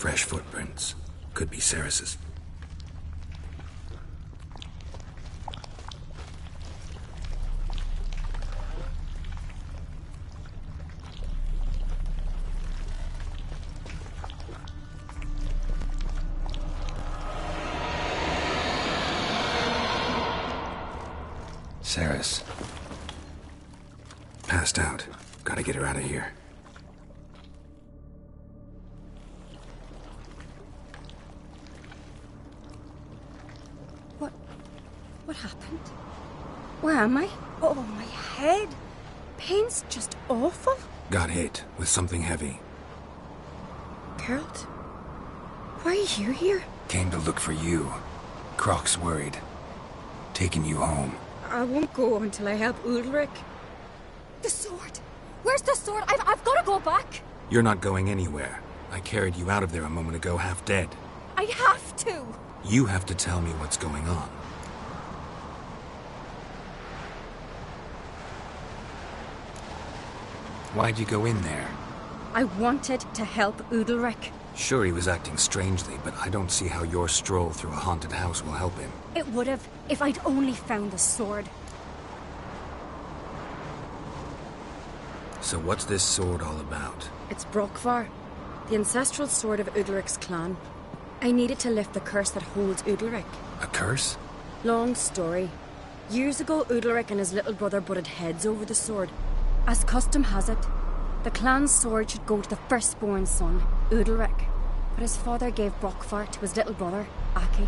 Fresh footprints. Could be Ceres's. Ceres. Passed out. Gotta get her out of here. What happened? Where am I? Oh, my head. Pain's just awful. Got hit with something heavy. Geralt? Why are you here? Came to look for you. Croc's worried. Taking you home. I won't go until I help Udalric. The sword! Where's the sword? I've got to go back! You're not going anywhere. I carried you out of there a moment ago, half dead. I have to! You have to tell me what's going on. Why'd you go in there? I wanted to help Udalric. Sure, he was acting strangely, but I don't see how your stroll through a haunted house will help him. It would have, if I'd only found the sword. So what's this sword all about? It's Brokvar, the ancestral sword of Udalric's clan. I needed to lift the curse that holds Udalric. A curse? Long story. Years ago, Udalric and his little brother butted heads over the sword. As custom has it, the clan's sword should go to the firstborn son, Udalric. But his father gave Brokvar to his little brother, Aki.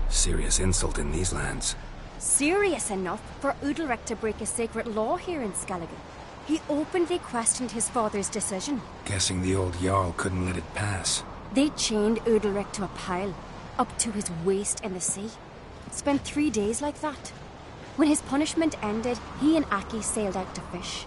Serious insult in these lands. Serious enough for Udalric to break a sacred law here in Skellige. He openly questioned his father's decision. Guessing the old Jarl couldn't let it pass. They chained Udalric to a pile, up to his waist in the sea. Spent 3 days like that. When his punishment ended, he and Aki sailed out to fish.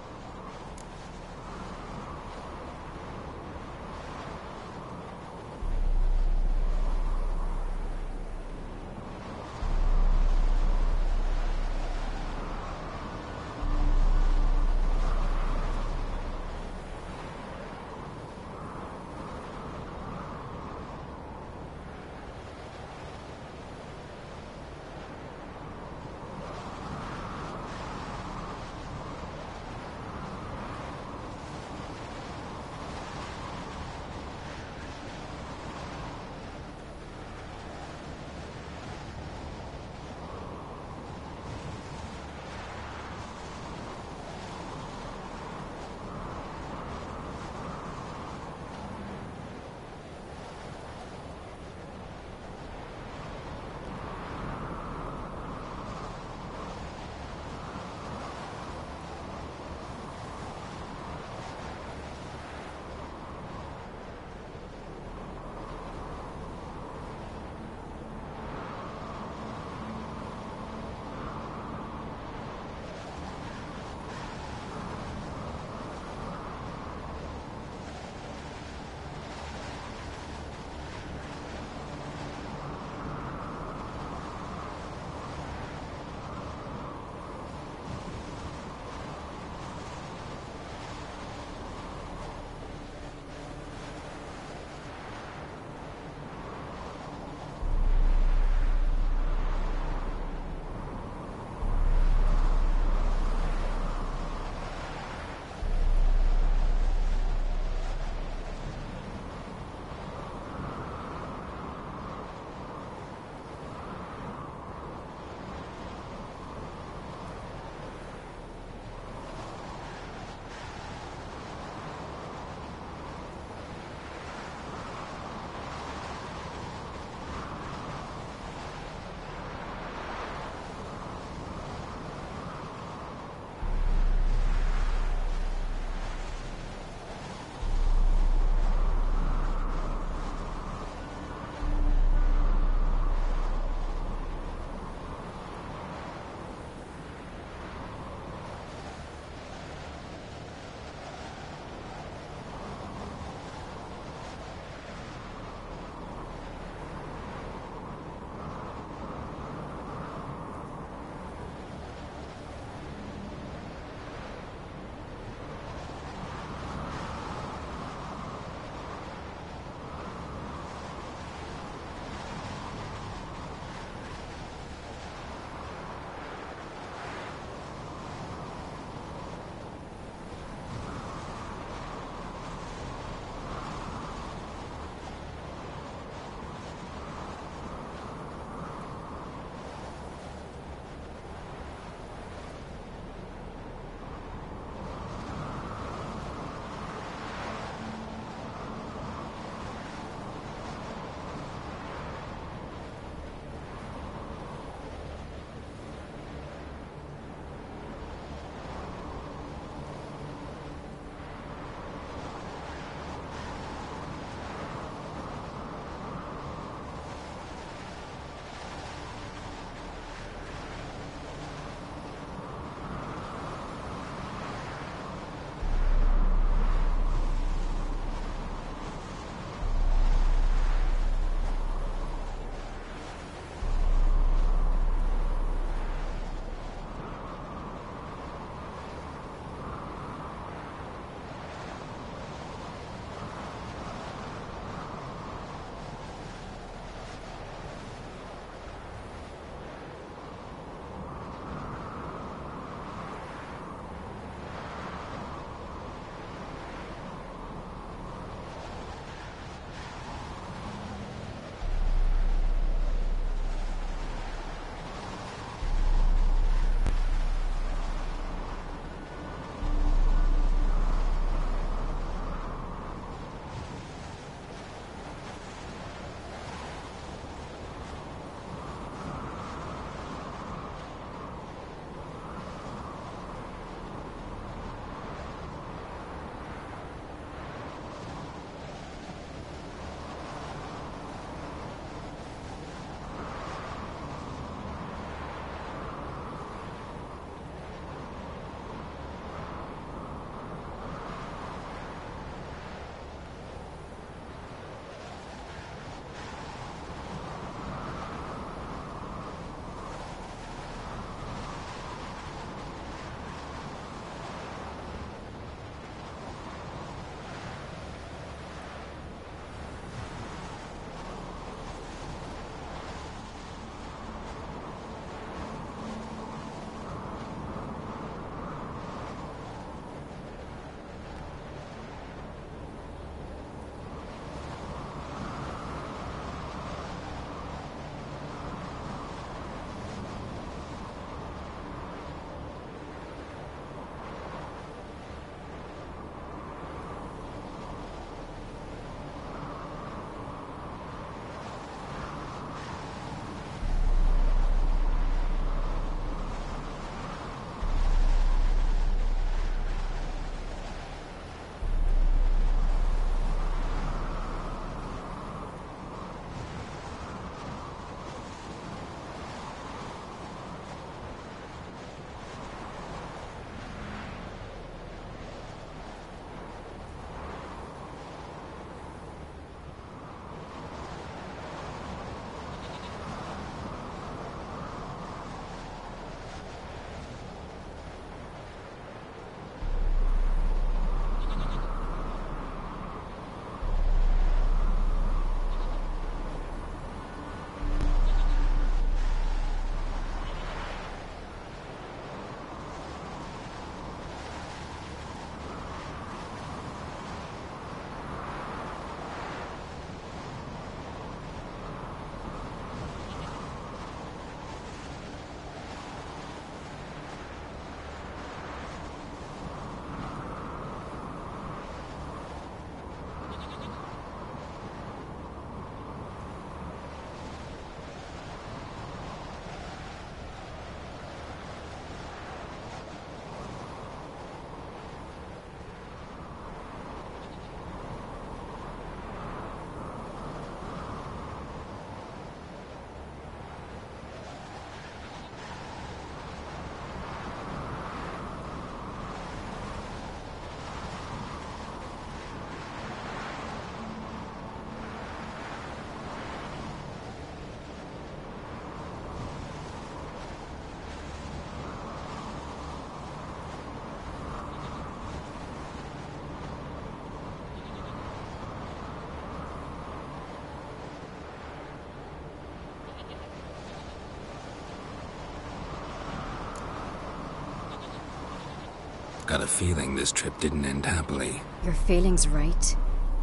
Got a feeling this trip didn't end happily. Your feeling's right.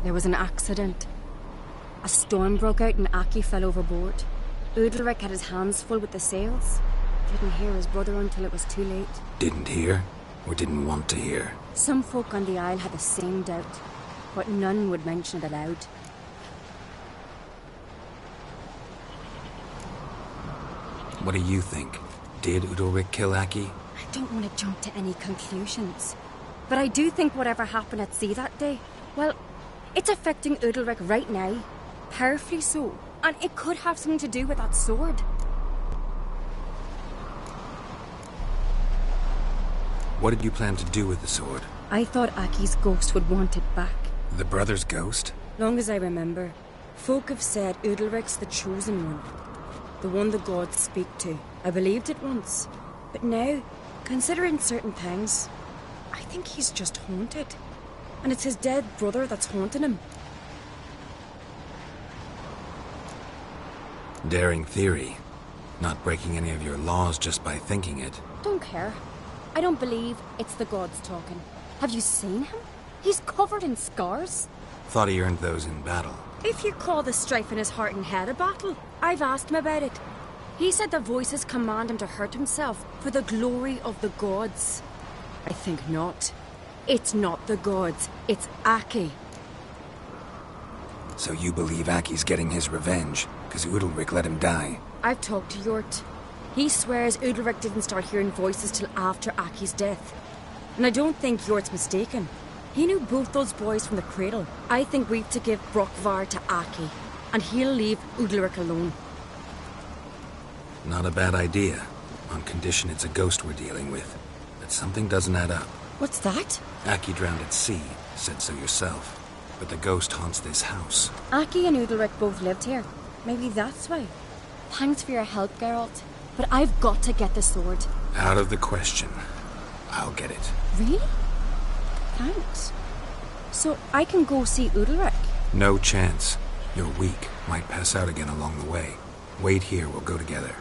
There was an accident. A storm broke out and Aki fell overboard. Udalric had his hands full with the sails. Didn't hear his brother until it was too late. Didn't hear? Or didn't want to hear? Some folk on the Isle had the same doubt, but none would mention it aloud. What do you think? Did Udalric kill Aki? I don't want to jump to any conclusions. But I do think whatever happened at sea that day, well, it's affecting Udalric right now. Powerfully so. And it could have something to do with that sword. What did you plan to do with the sword? I thought Aki's ghost would want it back. The brother's ghost? Long as I remember, folk have said Udalric's the chosen one. The one the gods speak to. I believed it once. But now, considering certain things, I think he's just haunted. And it's his dead brother that's haunting him. Daring theory. Not breaking any of your laws just by thinking it. Don't care. I don't believe it's the gods talking. Have you seen him? He's covered in scars. Thought he earned those in battle. If you call the strife in his heart and head a battle, I've asked him about it. He said the voices command him to hurt himself for the glory of the gods. I think not. It's not the gods, it's Aki. So you believe Aki's getting his revenge, because Udalric let him die? I've talked to Yort. He swears Udalric didn't start hearing voices till after Aki's death. And I don't think Yort's mistaken. He knew both those boys from the cradle. I think we've to give Brokvar to Aki, and he'll leave Udalric alone. Not a bad idea, on condition it's a ghost we're dealing with. But something doesn't add up. What's that? Aki drowned at sea, said so yourself. But the ghost haunts this house. Aki and Udalric both lived here. Maybe that's why. Thanks for your help, Geralt. But I've got to get the sword. Out of the question. I'll get it. Really? Thanks. So I can go see Udalric? No chance. You're weak. Might pass out again along the way. Wait here, we'll go together.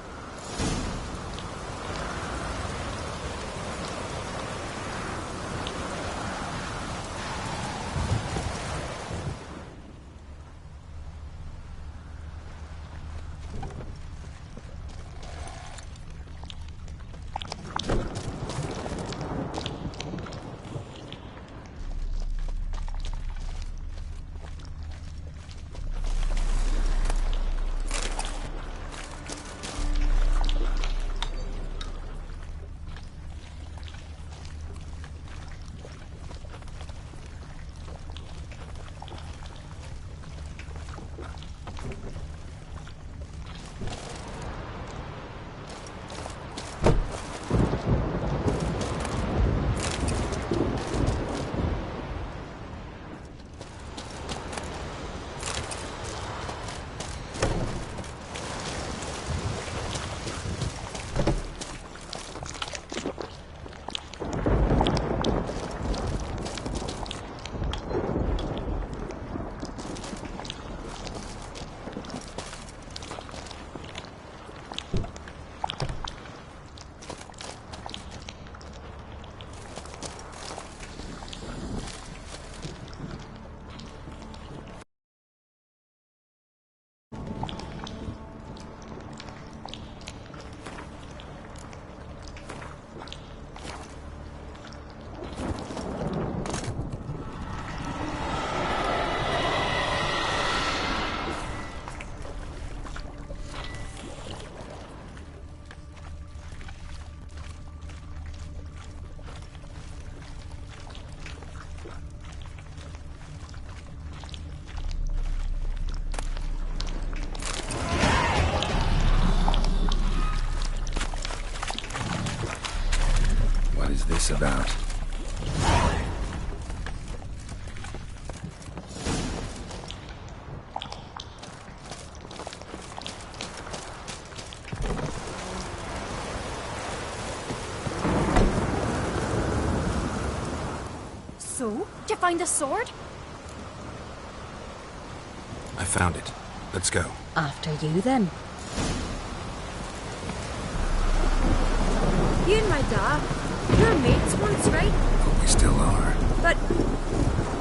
This about? So, did you find the sword? I found it. Let's go. After you, then. You and my dad, you were mates once, right? We still are. But,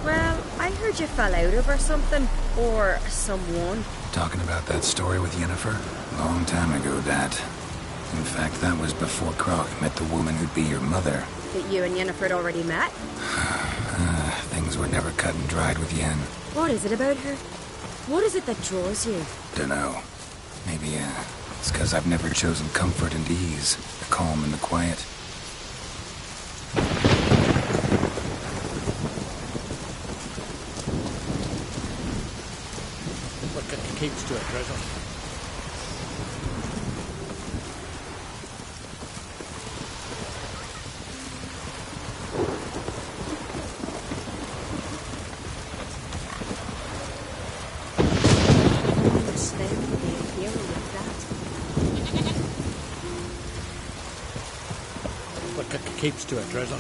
well, I heard you fell out over something. Or someone. Talking about that story with Yennefer? Long time ago, Dad. In fact, that was before Krog met the woman who'd be your mother. That you and Yennefer had already met? Things were never cut and dried with Yen. What is it about her? What is it that draws you? Dunno. Maybe, it's because I've never chosen comfort and ease, the calm and the quiet. What keeps to it, Drizzle? What keeps to it, Drizzle?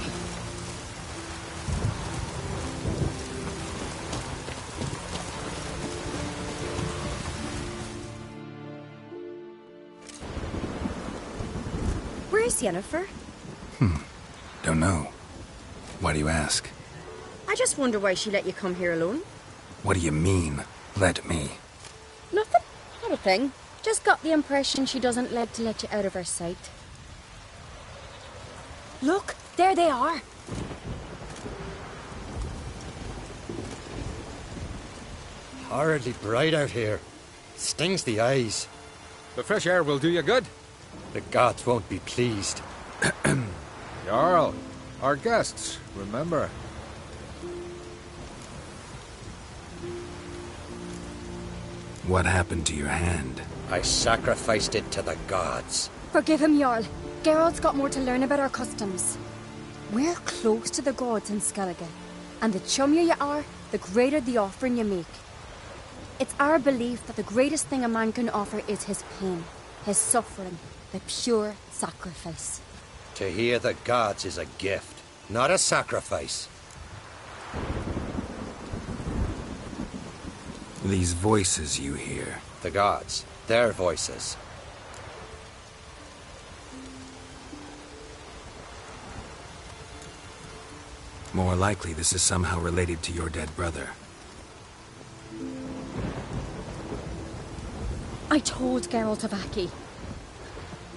Where's Yennefer? Don't know. Why do you ask? I just wonder why she let you come here alone. What do you mean, let me? Nothing. Not a thing. Just got the impression she doesn't like to let you out of her sight. Look, there they are. Horridly bright out here. Stings the eyes. The fresh air will do you good. The gods won't be pleased. Jarl, our guests, remember. What happened to your hand? I sacrificed it to the gods. Forgive him, Jarl. Geralt's got more to learn about our customs. We're close to the gods in Skellige, and the chummier you are, the greater the offering you make. It's our belief that the greatest thing a man can offer is his pain, his suffering, the pure sacrifice. To hear the gods is a gift, not a sacrifice. These voices you hear. The gods, their voices. More likely this is somehow related to your dead brother. I told Geralt of Aki.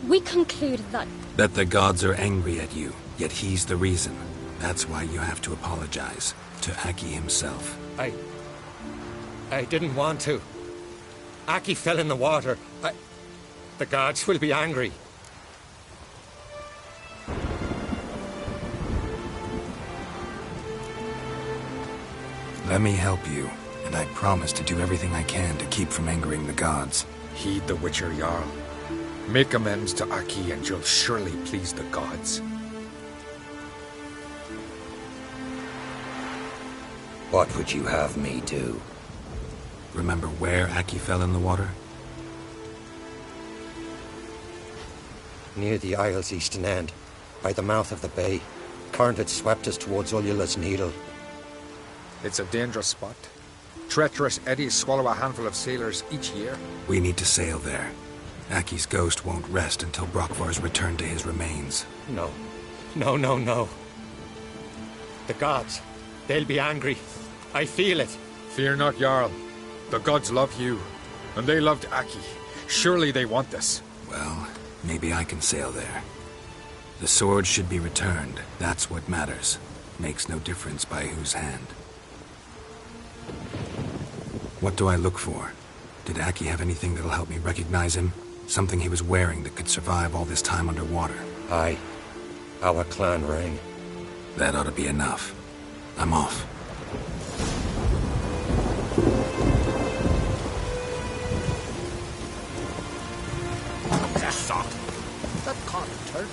We concluded that... That the gods are angry at you, yet he's the reason. That's why you have to apologize. To Aki himself. I didn't want to. Aki fell in the water. The gods will be angry. Let me help you, and I promise to do everything I can to keep from angering the gods. Heed the Witcher Jarl. Make amends to Aki and you'll surely please the gods. What would you have me do? Remember where Aki fell in the water? Near the Isle's eastern end, by the mouth of the bay. Current had swept us towards Ullula's Needle. It's a dangerous spot. Treacherous eddies swallow a handful of sailors each year. We need to sail there. Aki's ghost won't rest until Brokvar's returned to his remains. No. No. The gods, they'll be angry. I feel it. Fear not, Jarl. The gods love you, and they loved Aki. Surely they want this. Well, maybe I can sail there. The sword should be returned. That's what matters. Makes no difference by whose hand. What do I look for? Did Aki have anything that'll help me recognize him? Something he was wearing that could survive all this time underwater? Aye. Our clan ring. That ought to be enough. I'm off. That can't turn.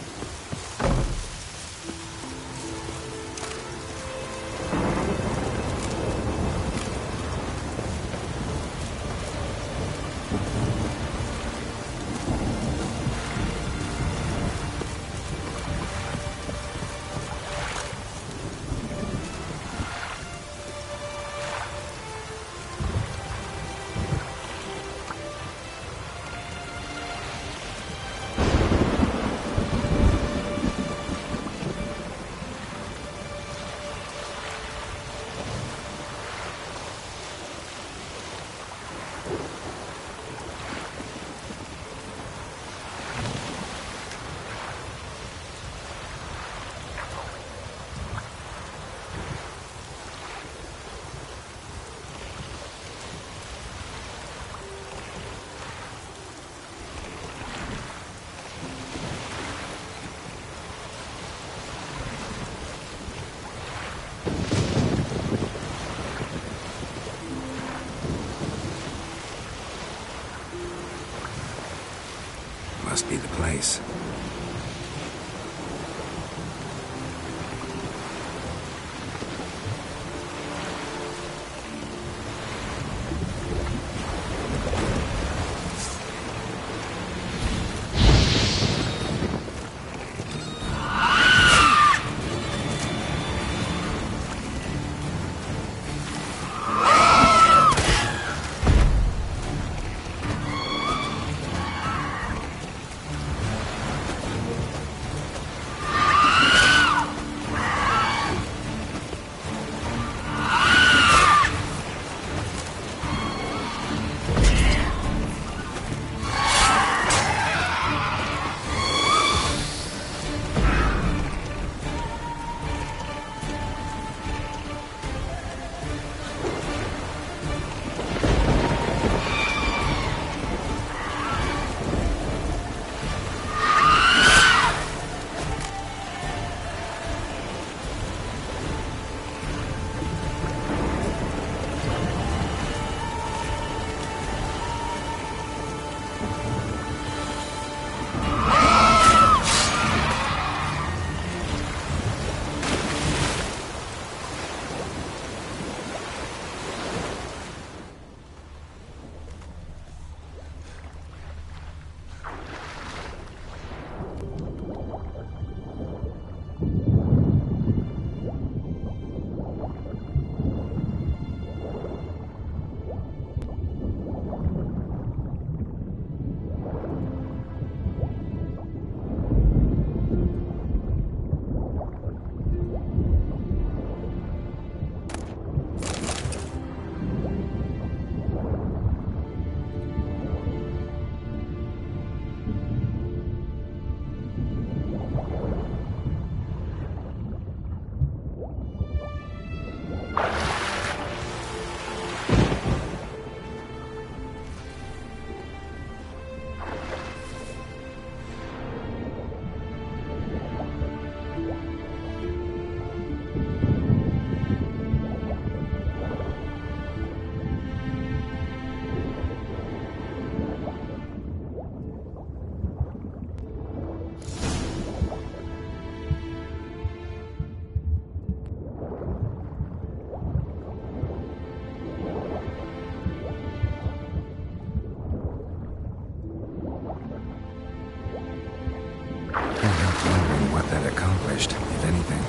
what that accomplished, if anything.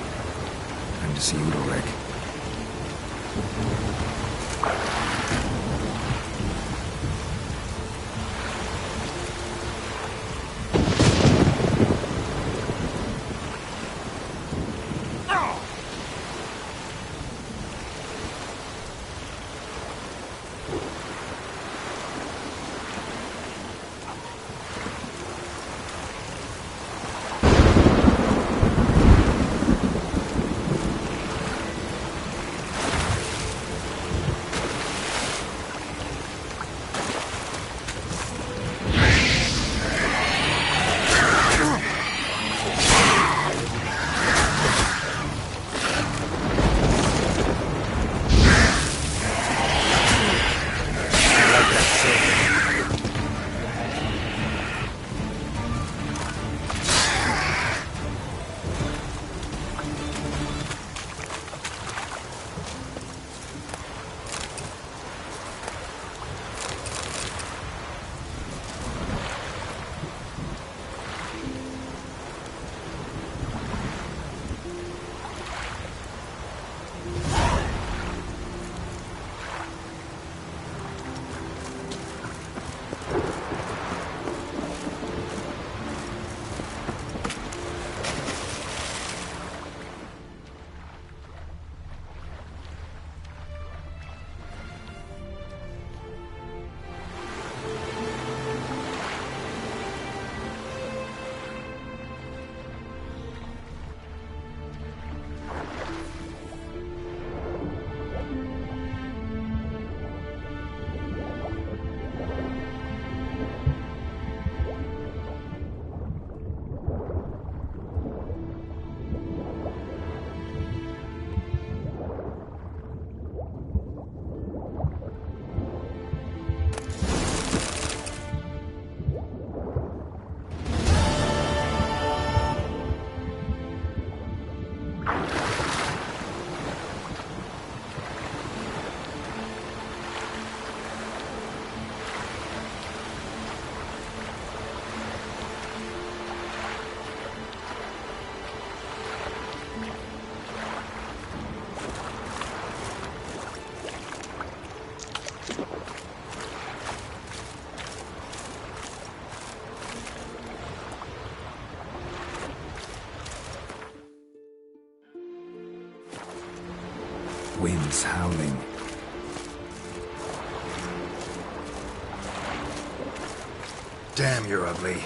Time to see Udalric. Winds howling. Damn, you're ugly.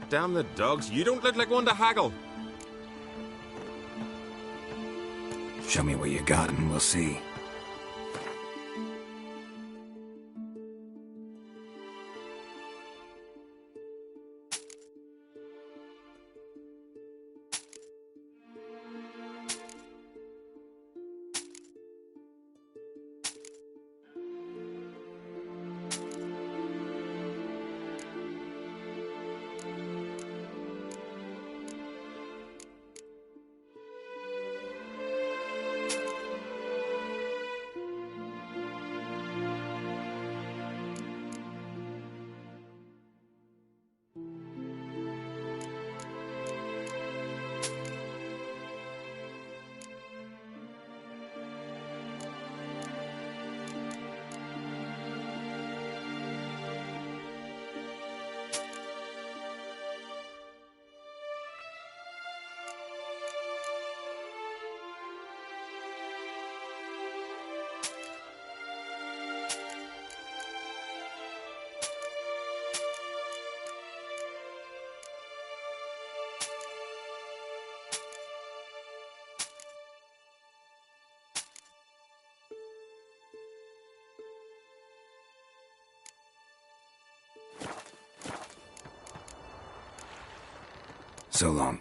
Damn the dogs, you don't look like one to haggle. Show me what you got and we'll see. So long.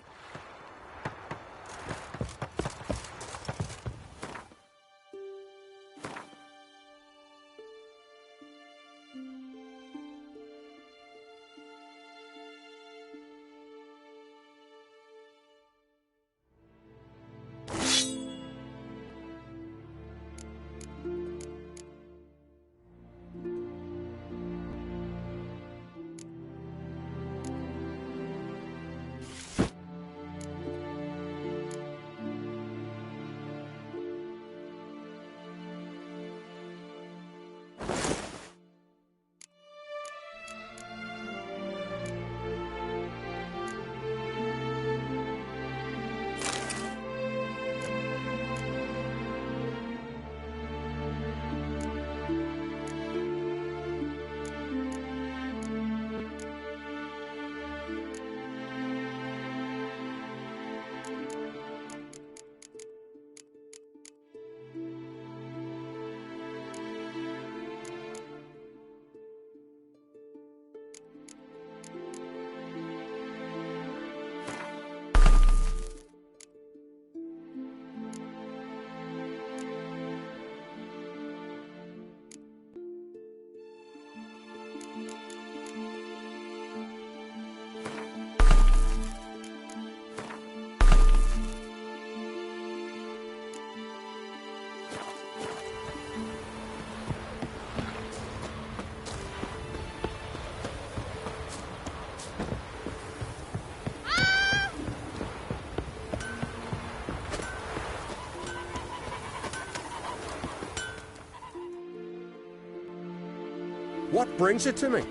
What brings it to me?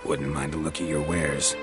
Wouldn't mind a look at your wares.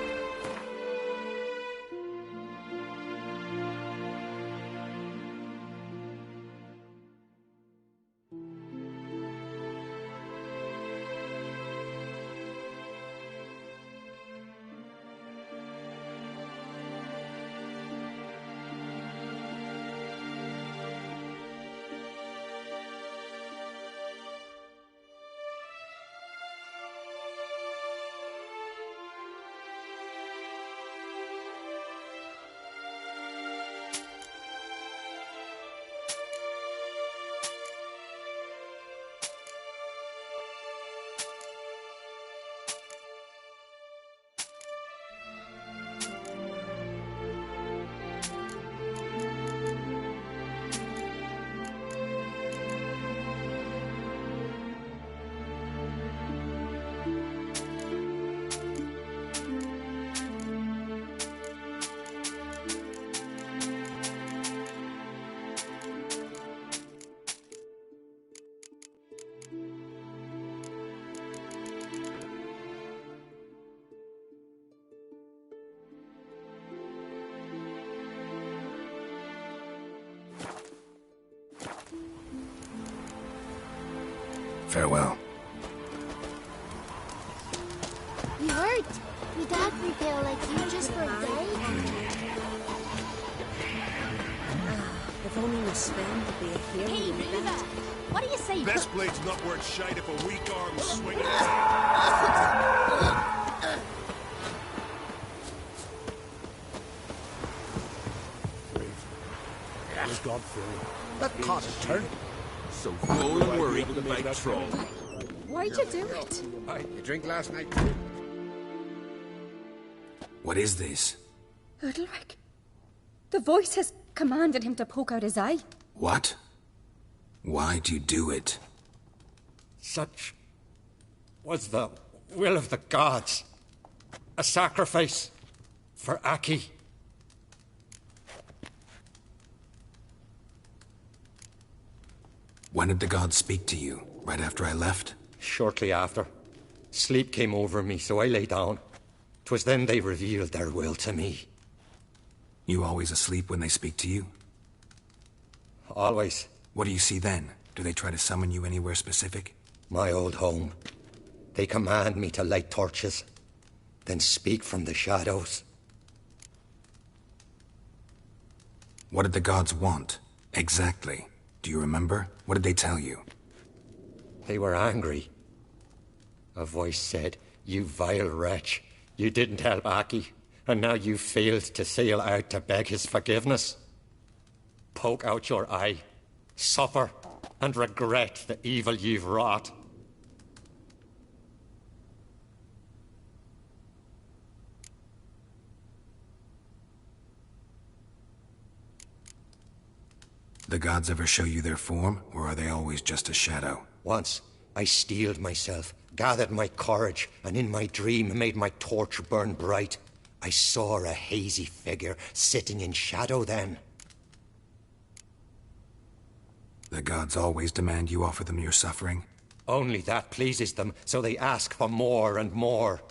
Farewell. You hurt? Your dad prepared like you just for a day? If only Miss Sven could be a hero. Hey, Eva! What do you say? Best blade's not worth shite if a weak arm's swinging. There's God-fearing. That caught a turn. So full and worried with the big troll. Why'd you do it? You drink last night? What is this? Udalric. The voice has commanded him to poke out his eye. What? Why'd you do it? Such was the will of the gods. A sacrifice for Aki. When did the gods speak to you? Right after I left? Shortly after. Sleep came over me, so I lay down. 'Twas then they revealed their will to me. You always asleep when they speak to you? Always. What do you see then? Do they try to summon you anywhere specific? My old home. They command me to light torches, then speak from the shadows. What did the gods want? Exactly. Do you remember? What did they tell you? They were angry. A voice said, "You vile wretch, you didn't help Aki, and now you failed to sail out to beg his forgiveness. Poke out your eye, suffer, and regret the evil you've wrought." The gods ever show you their form, or are they always just a shadow? Once, I steeled myself, gathered my courage, and in my dream made my torch burn bright. I saw a hazy figure sitting in shadow then. The gods always demand you offer them your suffering? Only that pleases them, so they ask for more and more.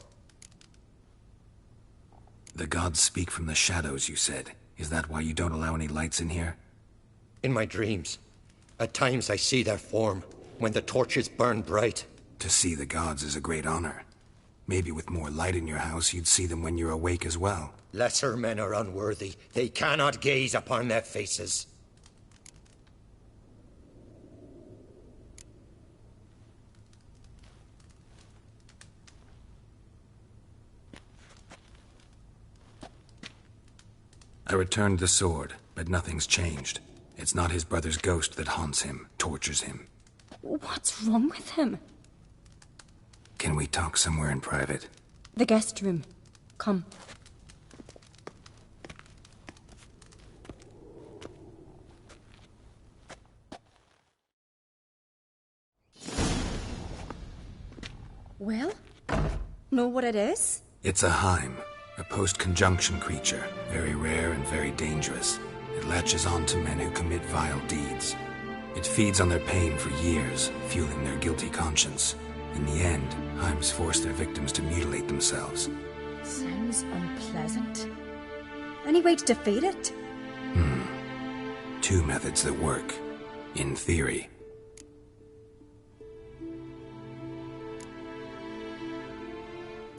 The gods speak from the shadows, you said. Is that why you don't allow any lights in here? In my dreams, at times I see their form, when the torches burn bright. To see the gods is a great honor. Maybe with more light in your house, you'd see them when you're awake as well. Lesser men are unworthy. They cannot gaze upon their faces. I returned the sword, but nothing's changed. It's not his brother's ghost that haunts him, tortures him. What's wrong with him? Can we talk somewhere in private? The guest room. Come. Well, know what it is? It's a Heim, a post-conjunction creature, very rare and very dangerous. It latches on to men who commit vile deeds. It feeds on their pain for years, fueling their guilty conscience. In the end, Heims force their victims to mutilate themselves. Sounds unpleasant. Any way to defeat it? Two methods that work. In theory.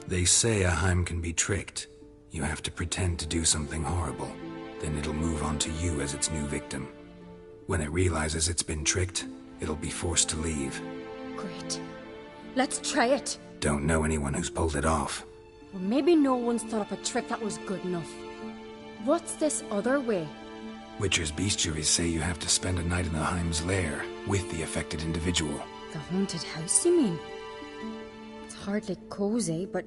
They say a Heim can be tricked. You have to pretend to do something horrible. Then it'll move on to you as its new victim. When it realizes it's been tricked, it'll be forced to leave. Great. Let's try it. Don't know anyone who's pulled it off. Or maybe no one's thought up a trick that was good enough. What's this other way? Witcher's bestiaries say you have to spend a night in the Heim's lair with the affected individual. The haunted house, you mean? It's hardly cozy, but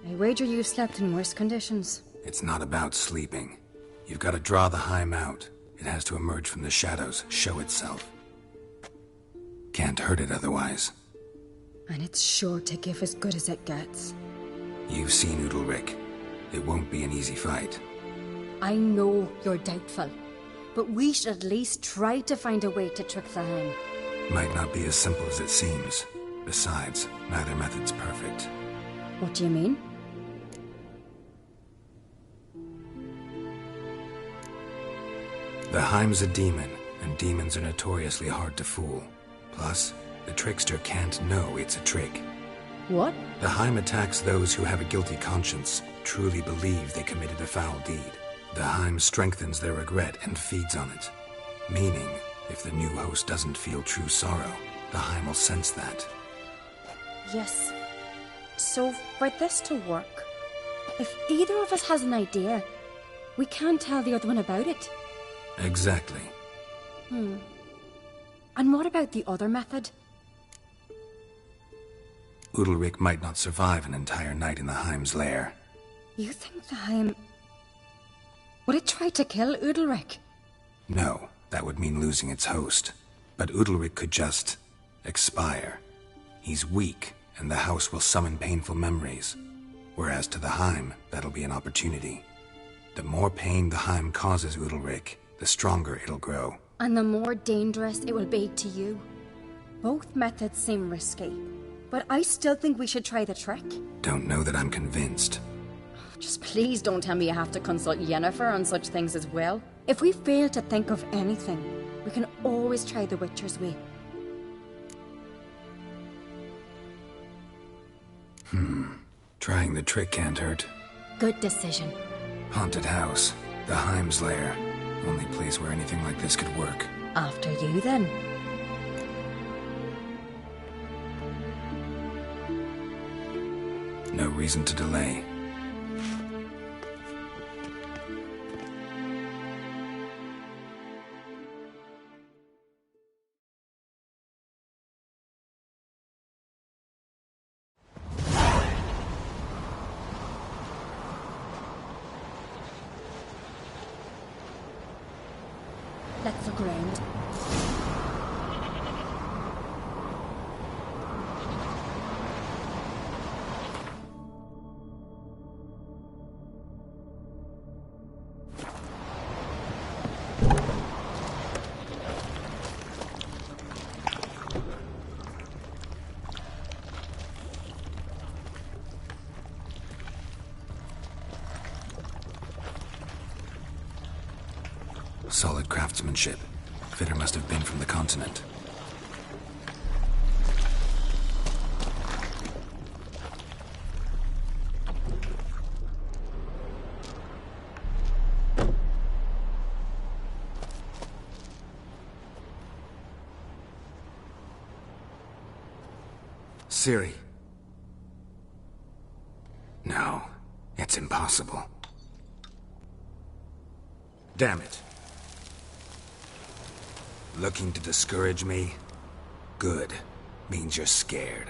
I wager you've slept in worse conditions. It's not about sleeping. You've got to draw the Heim out. It has to emerge from the shadows, show itself. Can't hurt it otherwise. And it's sure to give as good as it gets. You've seen Udalryk. It won't be an easy fight. I know you're doubtful, but we should at least try to find a way to trick the Heim. Might not be as simple as it seems. Besides, neither method's perfect. What do you mean? The Heim's a demon, and demons are notoriously hard to fool. Plus, the trickster can't know it's a trick. What? The Heim attacks those who have a guilty conscience, truly believe they committed a foul deed. The Heim strengthens their regret and feeds on it. Meaning, if the new host doesn't feel true sorrow, the Heim will sense that. Yes. So, for this to work, if either of us has an idea, we can't tell the other one about it. Exactly. And what about the other method? Udalryk might not survive an entire night in the Heim's lair. You think the Heim... Would it try to kill Udalryk? No, that would mean losing its host. But Udalryk could just... expire. He's weak, and the house will summon painful memories. Whereas to the Heim, that'll be an opportunity. The more pain the Heim causes Udalryk, the stronger it'll grow. And the more dangerous it will be to you. Both methods seem risky, but I still think we should try the trick. Don't know that I'm convinced. Just please don't tell me you have to consult Yennefer on such things as well. If we fail to think of anything, we can always try the Witcher's way. Trying the trick can't hurt. Good decision. Haunted house. The Heim's lair. Only place where anything like this could work. After you, then. No reason to delay. Let's look around. Solid craftsmanship. Fitter must have been from the continent. Ciri. No, it's impossible. Damn it. Looking to discourage me? Good. Means you're scared.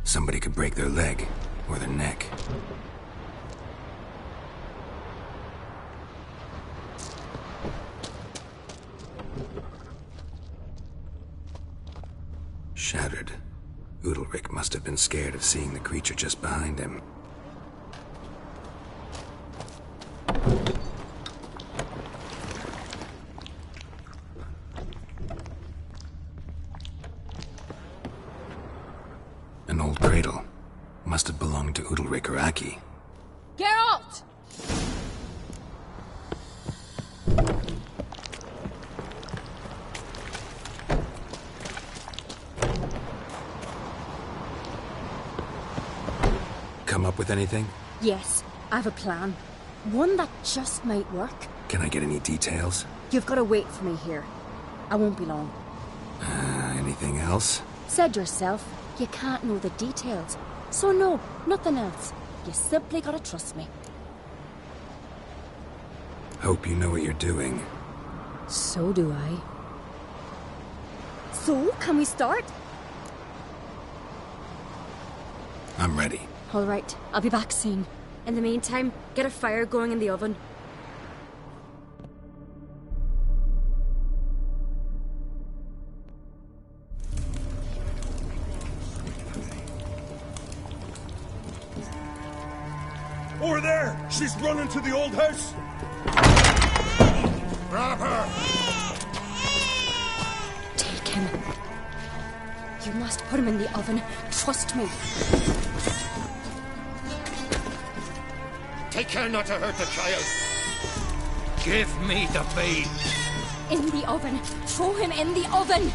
Somebody could break their leg, or their neck. Shattered. Udalryk must have been scared of seeing the creature just behind him. An old cradle. Must have belonged to Udalryk or Aki. Geralt! Come up with anything? Yes, I have a plan. One that just might work. Can I get any details? You've got to wait for me here. I won't be long. Anything else? Said yourself, you can't know the details. So no, nothing else. You simply gotta trust me. Hope you know what you're doing. So do I. So, can we start? I'm ready. All right, I'll be back soon. In the meantime, get a fire going in the oven. Over there! She's running to the old house! Grab her! Take him. You must put him in the oven. Trust me. Take care not to hurt the child. Give me the babe. In the oven. Throw him in the oven.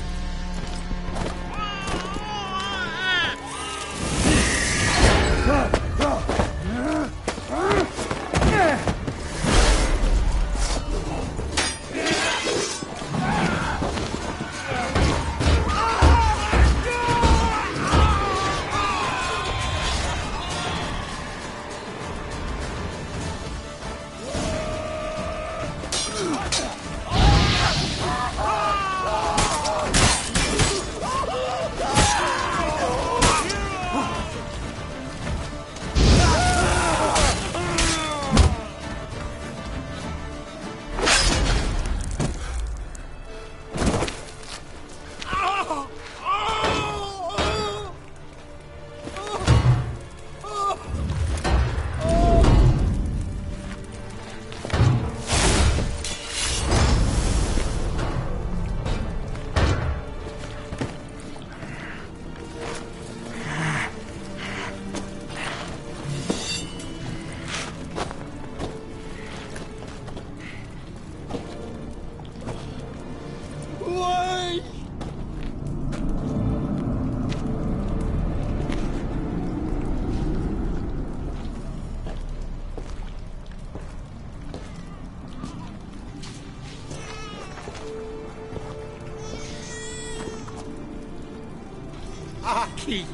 key.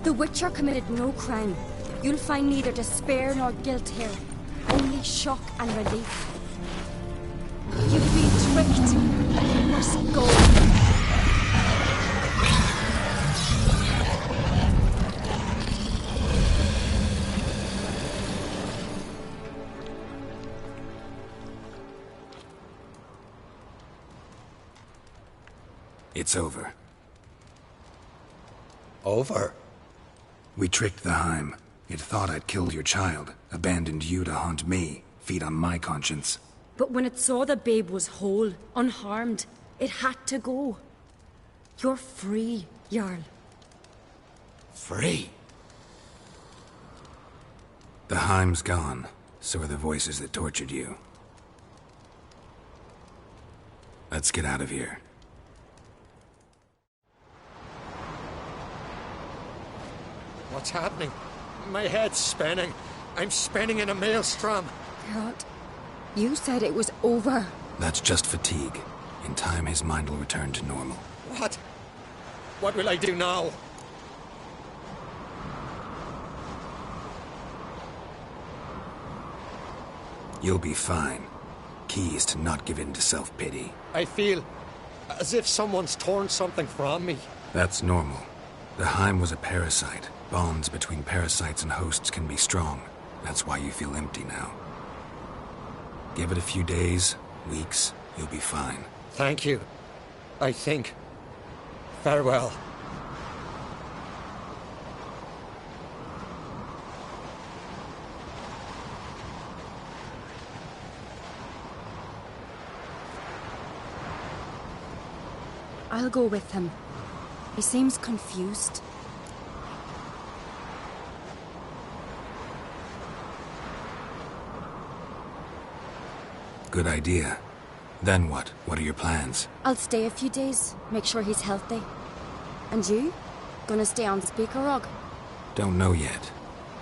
The Witcher committed no crime. You'll find neither despair nor guilt here. Only shock and relief. You've been tricked. You must go. It's over. Over? We tricked the Heim. It thought I'd killed your child, abandoned you to haunt me, feed on my conscience. But when it saw the babe was whole, unharmed, it had to go. You're free, Jarl. Free? The Heim's gone, so are the voices that tortured you. Let's get out of here. What's happening? My head's spinning. I'm spinning in a maelstrom. Geralt, you said it was over. That's just fatigue. In time, his mind will return to normal. What? What will I do now? You'll be fine. Key is to not give in to self-pity. I feel as if someone's torn something from me. That's normal. The Heim was a parasite. Bonds between parasites and hosts can be strong. That's why you feel empty now. Give it a few days, weeks, you'll be fine. Thank you. I think. Farewell. I'll go with him. He seems confused. Good idea. Then what? What are your plans? I'll stay a few days, make sure he's healthy. And you? Gonna stay on Speaker Rog? Don't know yet.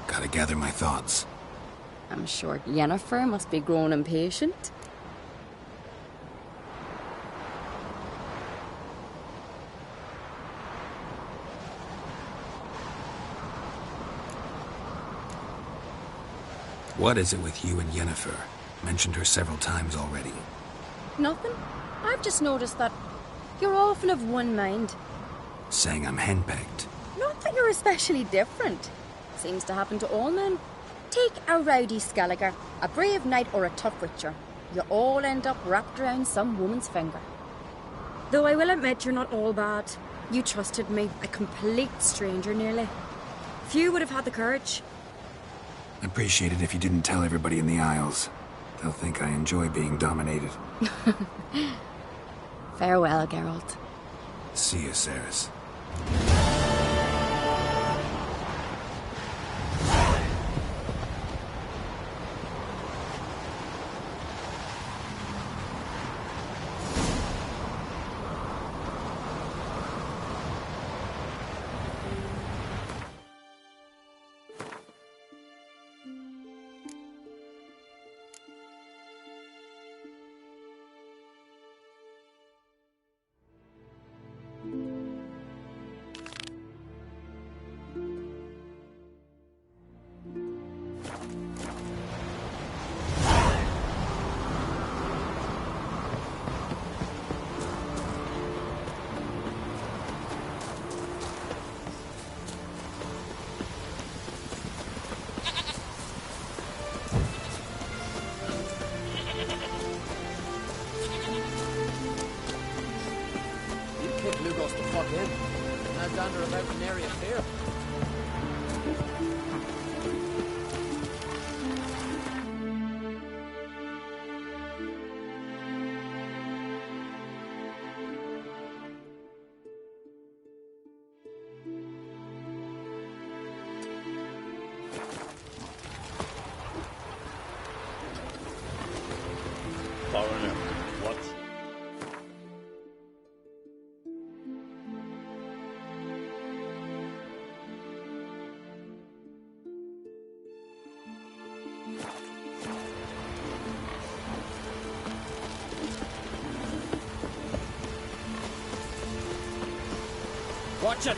Gotta gather my thoughts. I'm sure Yennefer must be growing impatient. What is it with you and Yennefer? Mentioned her several times already. Nothing. I've just noticed that you're often of one mind. Saying I'm henpecked. Not that you're especially different. Seems to happen to all men. Take a rowdy Skelliger, a brave knight or a tough witcher. You all end up wrapped around some woman's finger. Though I will admit you're not all bad. You trusted me, a complete stranger nearly. Few would have had the courage. I'd appreciate it if you didn't tell everybody in the Isles. They'll think I enjoy being dominated. Farewell, Geralt. See you, Cerys. Lugos the fuck in. Now dander about an area fair. Foreigner, what? Watch it!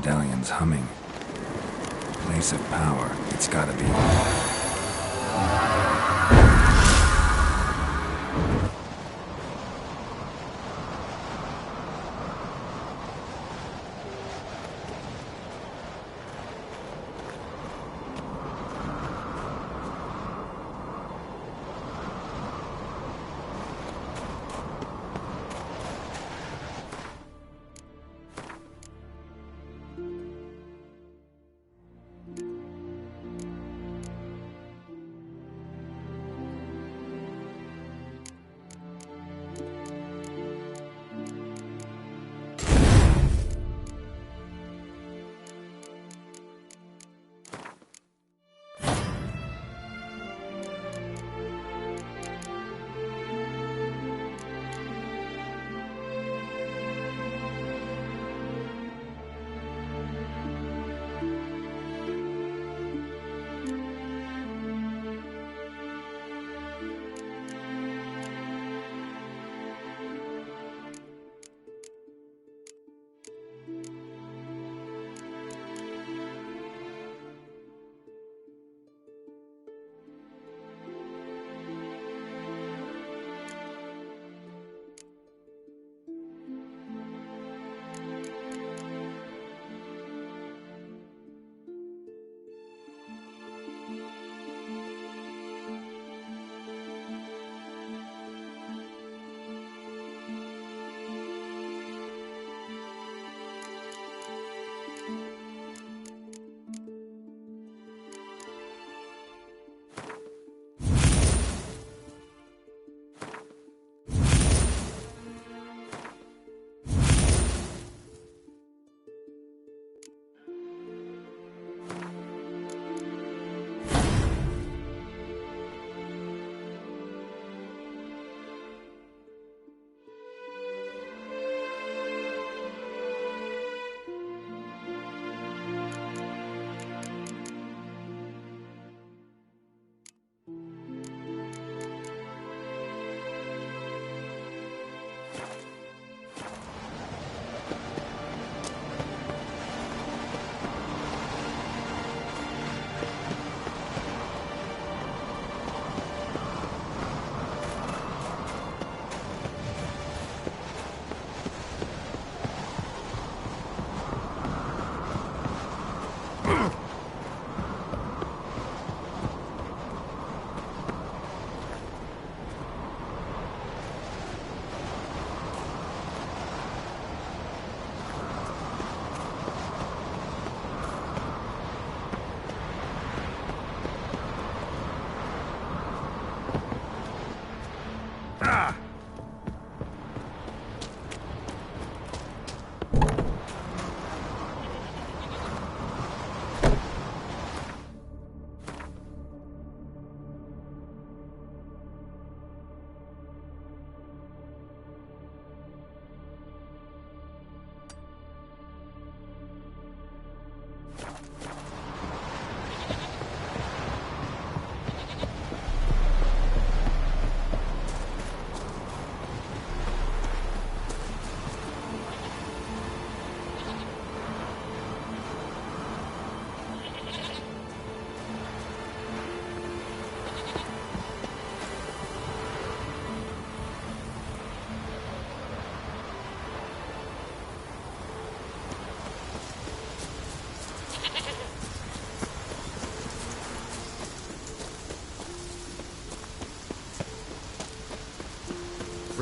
Medallion's humming. Place of power. It's gotta be.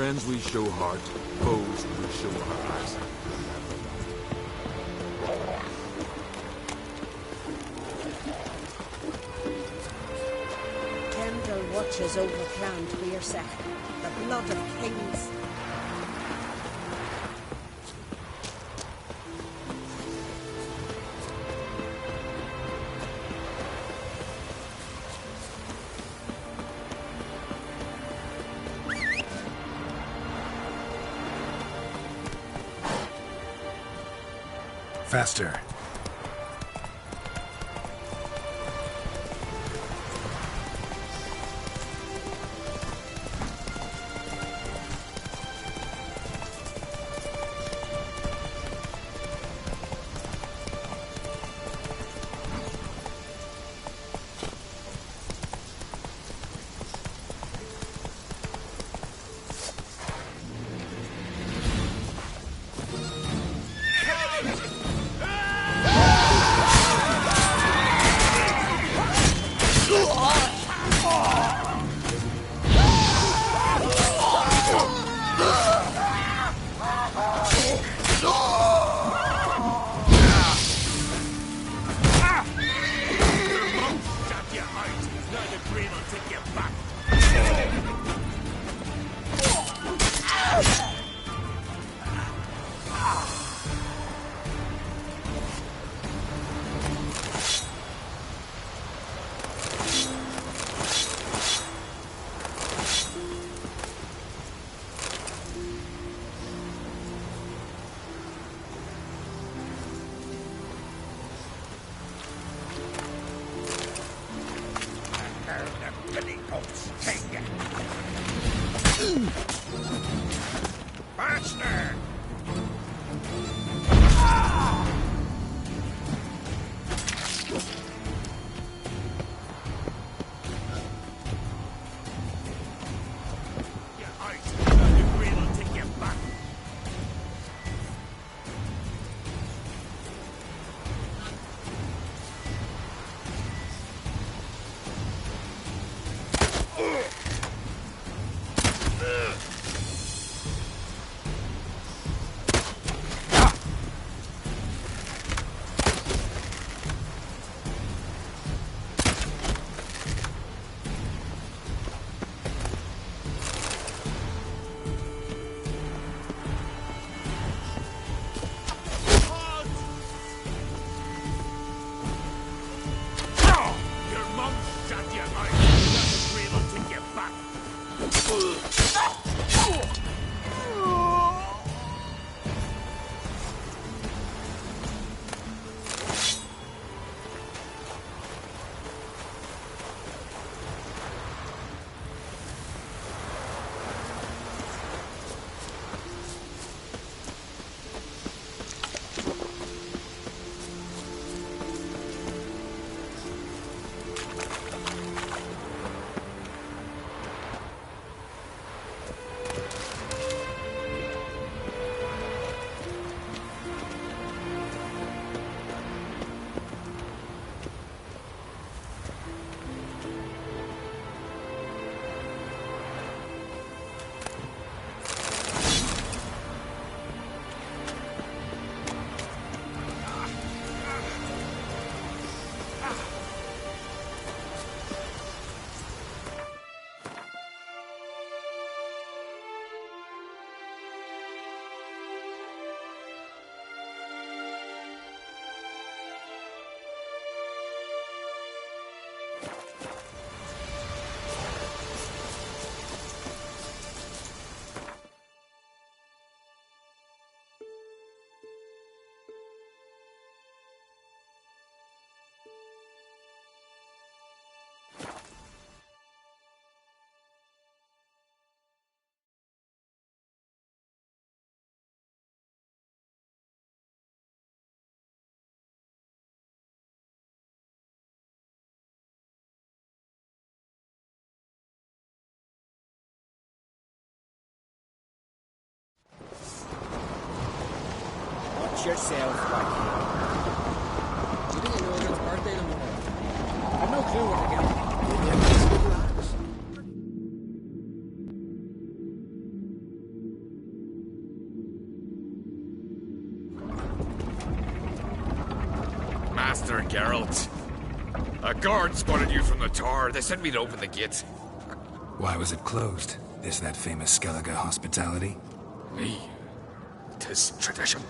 Friends we show heart, foes we show our eyes. Kendall watches over Clan Tweersech, the blood of kings. Faster. Faster! Brace yourself, like. You didn't know it's birthday tomorrow. I've no clue where to get it. Master Geralt. A guard spotted you from the tower. They said we'd open the gate. Why was it closed? Is that famous Skellige hospitality? Me. 'Tis tradition.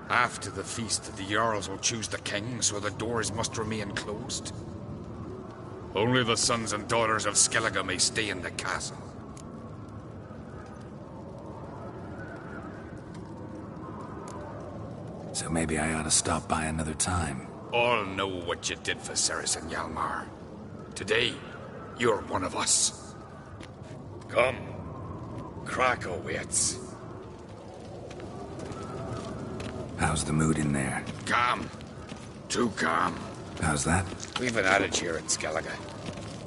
After the feast, the Jarls will choose the king, so the doors must remain closed. Only the sons and daughters of Skellige may stay in the castle. So maybe I ought to stop by another time. All know what you did for Cerys and Hjalmar. Today, you're one of us. Come. Krakow waits. How's the mood in there? Calm. Too calm. How's that? We've an adage here at Skellige.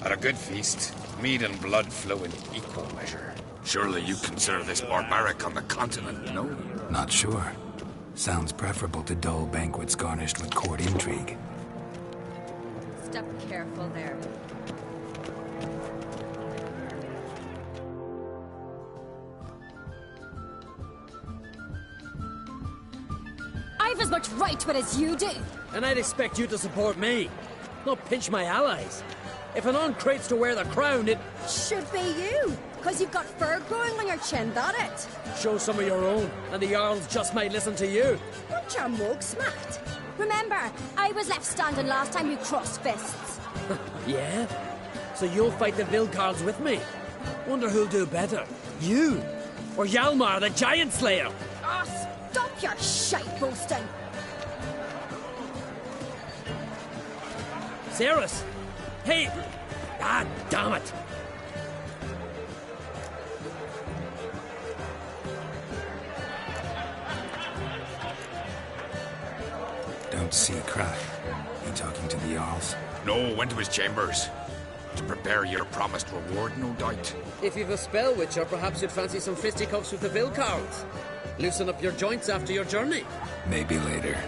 At a good feast, mead and blood flow in equal measure. Surely you consider this barbaric on the continent, no? Not sure. Sounds preferable to dull banquets garnished with court intrigue. Step careful there. I've as much right to it as you do. And I'd expect you to support me, not pinch my allies. If an crates to wear the crown, it should be you, because you've got fur growing on your chin, that it? Show some of your own, and the Jarls just might listen to you. Want your mug smacked? Remember, I was left standing last time you crossed fists. Yeah? So you'll fight the Vilcarls with me? Wonder who'll do better, you or Hjalmar the Giant Slayer? Oh, stop your shite boasting! Cerys! Hey! Ah, damn it! Don't see Krak. He talking to the Jarls? No, went to his chambers. To prepare your promised reward, no doubt. If you've a spell witcher, perhaps you'd fancy some fisticuffs with the Vilcarls. Loosen up your joints after your journey. Maybe later.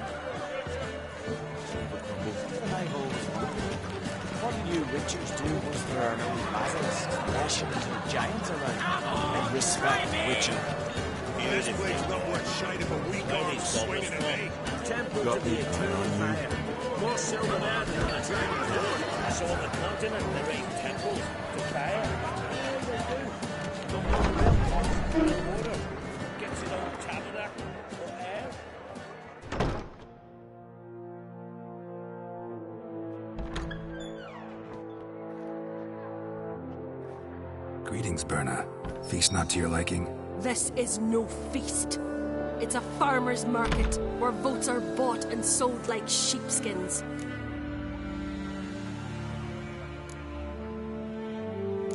What you witchers do was there are no battles, lashing to the giants around, and respect witcher. This place not worth shite of a week on swinging an egg. Temple to the eternal fire. More silver there than the dragon door. I saw the continent, there ain't temples to fire. Water gets it on tabernacle or air. Greetings, Birna. Feast not to your liking? This is no feast. It's a farmer's market where votes are bought and sold like sheepskins.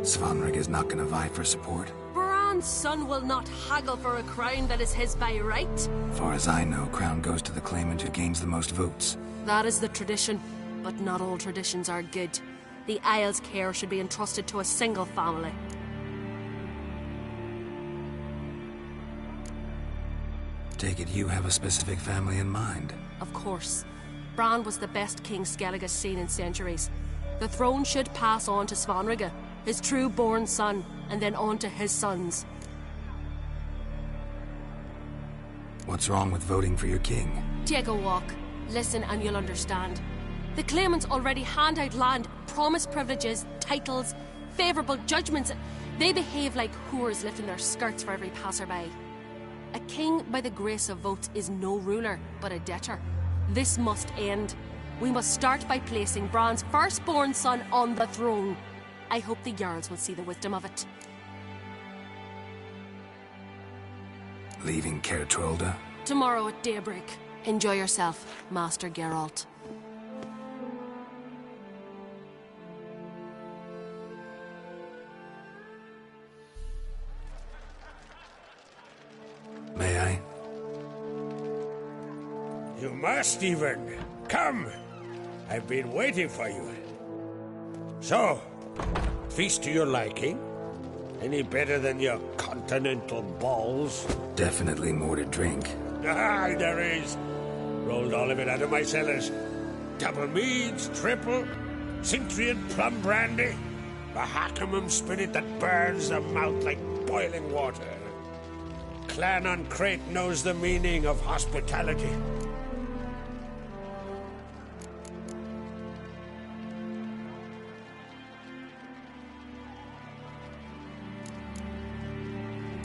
Svanrig is not gonna vie for support? Bran's son will not haggle for a crown that is his by right. Far as I know, crown goes to the claimant who gains the most votes. That is the tradition, but not all traditions are good. The Isle's care should be entrusted to a single family. Take it you have a specific family in mind? Of course. Bran was the best king Skellige's seen in centuries. The throne should pass on to Svanrige, his true-born son, and then on to his sons. What's wrong with voting for your king? Take a walk. Listen and you'll understand. The claimants already hand out land, promise privileges, titles, favourable judgments. They behave like whores lifting their skirts for every passerby. A king by the grace of votes is no ruler, but a debtor. This must end. We must start by placing Bran's firstborn son on the throne. I hope the Jarls will see the wisdom of it. Leaving Caer Trolda? Tomorrow at daybreak. Enjoy yourself, Master Geralt. May I? You must, even. Come. I've been waiting for you. So, feast to your liking? Any better than your continental balls? Definitely more to drink. Aye, there is. Rolled all of it out of my cellars. Double meads, triple, Cintrian plum brandy, a Hackamum spirit that burns the mouth like boiling water. Clan on Crate knows the meaning of hospitality.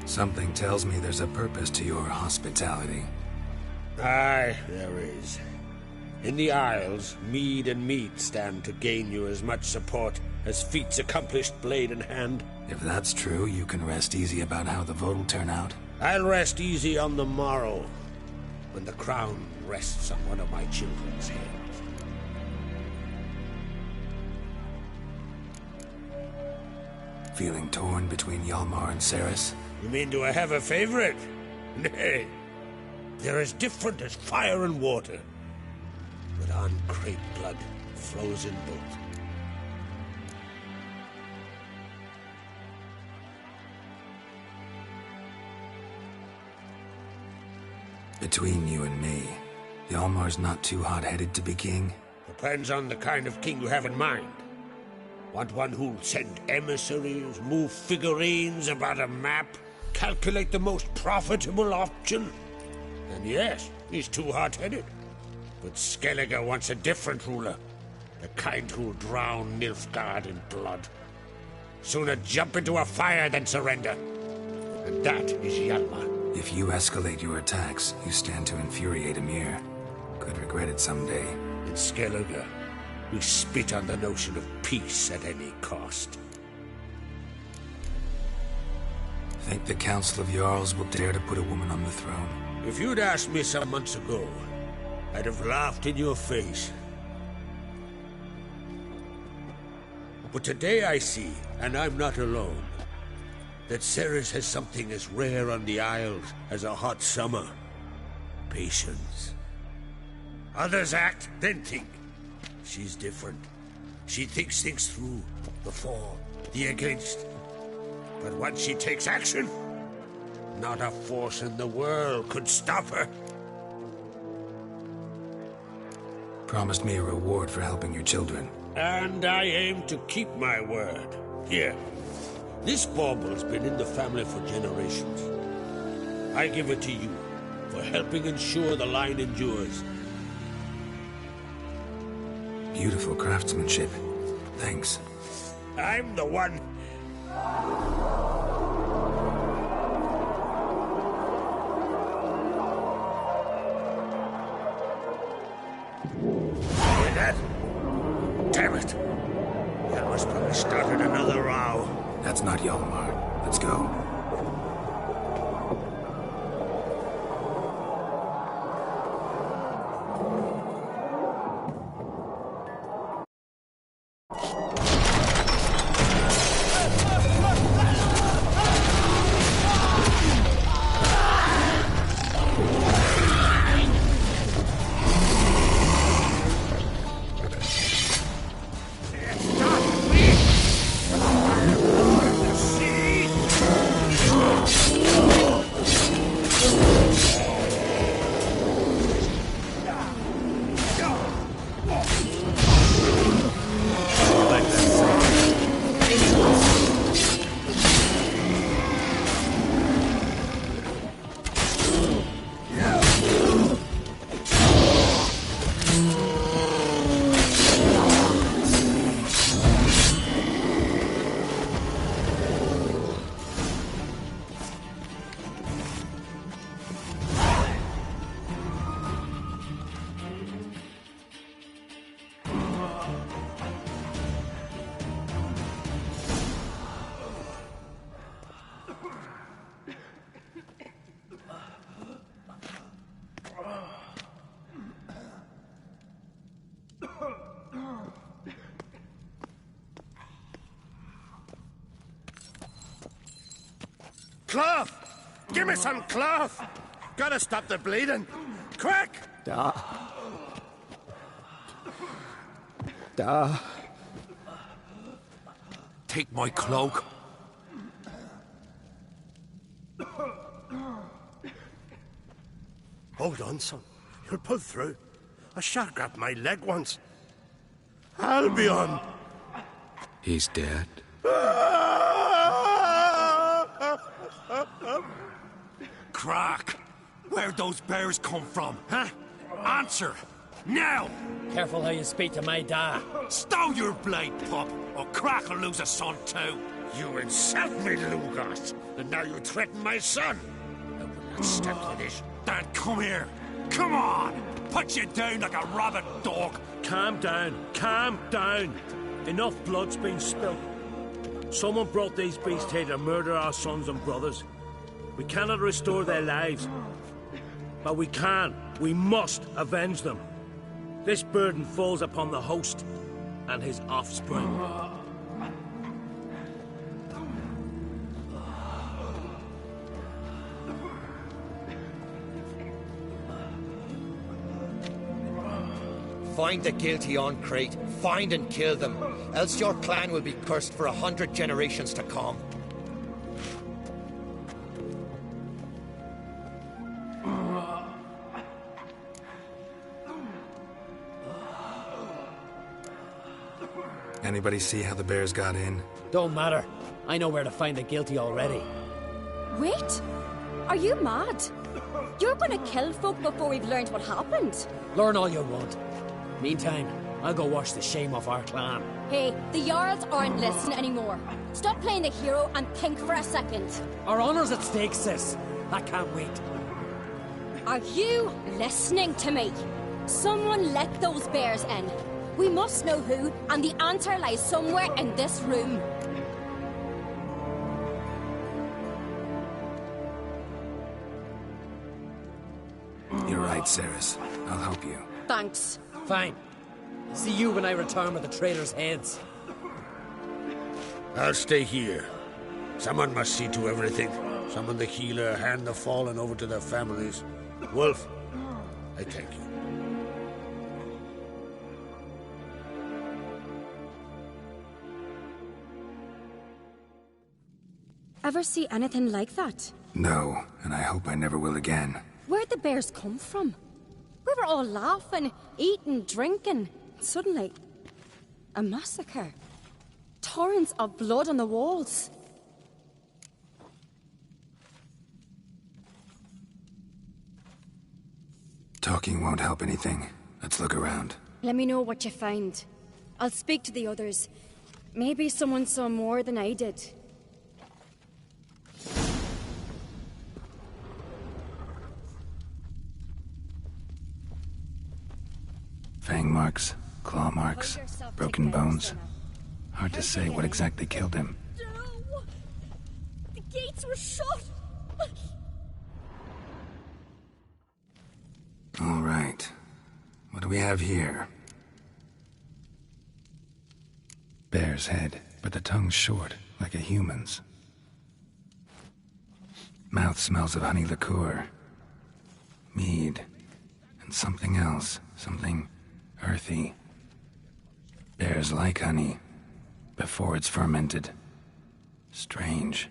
Something tells me there's a purpose to your hospitality. Aye, there is. In the Isles, mead and meat stand to gain you as much support as feats accomplished blade in hand. If that's true, you can rest easy about how the vote'll turn out. I'll rest easy on the morrow, when the crown rests on one of my children's heads. Feeling torn between Hjalmar and Cerys? You mean, do I have a favorite? Nay. They're as different as fire and water. But on Crate blood flows in both. Between you and me, Hjalmar's not too hot-headed to be king? Depends on the kind of king you have in mind. Want one who'll send emissaries, move figurines about a map, calculate the most profitable option? Then yes, he's too hot-headed. But Skellige wants a different ruler. The kind who'll drown Nilfgaard in blood. Sooner jump into a fire than surrender. And that is Hjalmar. If you escalate your attacks, you stand to infuriate Emhyr. Could regret it someday. In Skellige, we spit on the notion of peace at any cost. Think the Council of Jarls will dare to put a woman on the throne? If you'd asked me some months ago, I'd have laughed in your face. But today I see, and I'm not alone, that Cerys has something as rare on the Isles as a hot summer. Patience. Others act, then think. She's different. She thinks things through, the for, the against. But once she takes action, not a force in the world could stop her. Promised me a reward for helping your children. And I aim to keep my word. Here. This bauble's been in the family for generations. I give it to you for helping ensure the line endures. Beautiful craftsmanship. Thanks. I'm the one. Hear that? Damn it. That must have started another row. That's not Hjalmar. Let's go. Cloth! Give me some cloth! Gotta stop the bleeding! Quick! Da. Take my cloak. Hold on, son. You'll pull through. A shark grabbed my leg once. Albion! He's dead. Crack! Where'd those bears come from, huh? Answer! Now! Careful how you speak to my dad. Stow your blade, pup, or Crack will lose a son too. You insult me, Lugas, and now you threaten my son. I will not step to this. Dad, come here. Come on! Put you down like a rabid dog. Calm down. Calm down. Enough blood's been spilled. Someone brought these beasts here to murder our sons and brothers. We cannot restore their lives. But we can. We must avenge them. This burden falls upon the host and his offspring. Find the guilty on Crate. Find and kill them. Else your clan will be cursed for 100 generations to come. Anybody see how the bears got in? Don't matter. I know where to find the guilty already. Wait! Are you mad? You're gonna kill folk before we've learned what happened. Learn all you want. Meantime, I'll go wash the shame off our clan. Hey, the Jarls aren't listening anymore. Stop playing the hero and think for a second. Our honor's at stake, sis. I can't wait. Are you listening to me? Someone let those bears in. We must know who, and the answer lies somewhere in this room. You're right, Cerys. I'll help you. Thanks. Fine. See you when I return with the traitors' heads. I'll stay here. Someone must see to everything. Summon the healer, hand the fallen over to their families. Wolf, I thank you. Ever see anything like that? No, and I hope I never will again. Where'd the bears come from? We were all laughing, eating, drinking. Suddenly, a massacre. Torrents of blood on the walls. Talking won't help anything. Let's look around. Let me know what you find. I'll speak to the others. Maybe someone saw more than I did. Fang marks, claw marks, broken bones. Hard to say what exactly killed him. No! The gates were shut! All right. What do we have here? Bear's head, but the tongue's short, like a human's. Mouth smells of honey liqueur. Mead. And something else. Something earthy. Bears like honey, before it's fermented. Strange.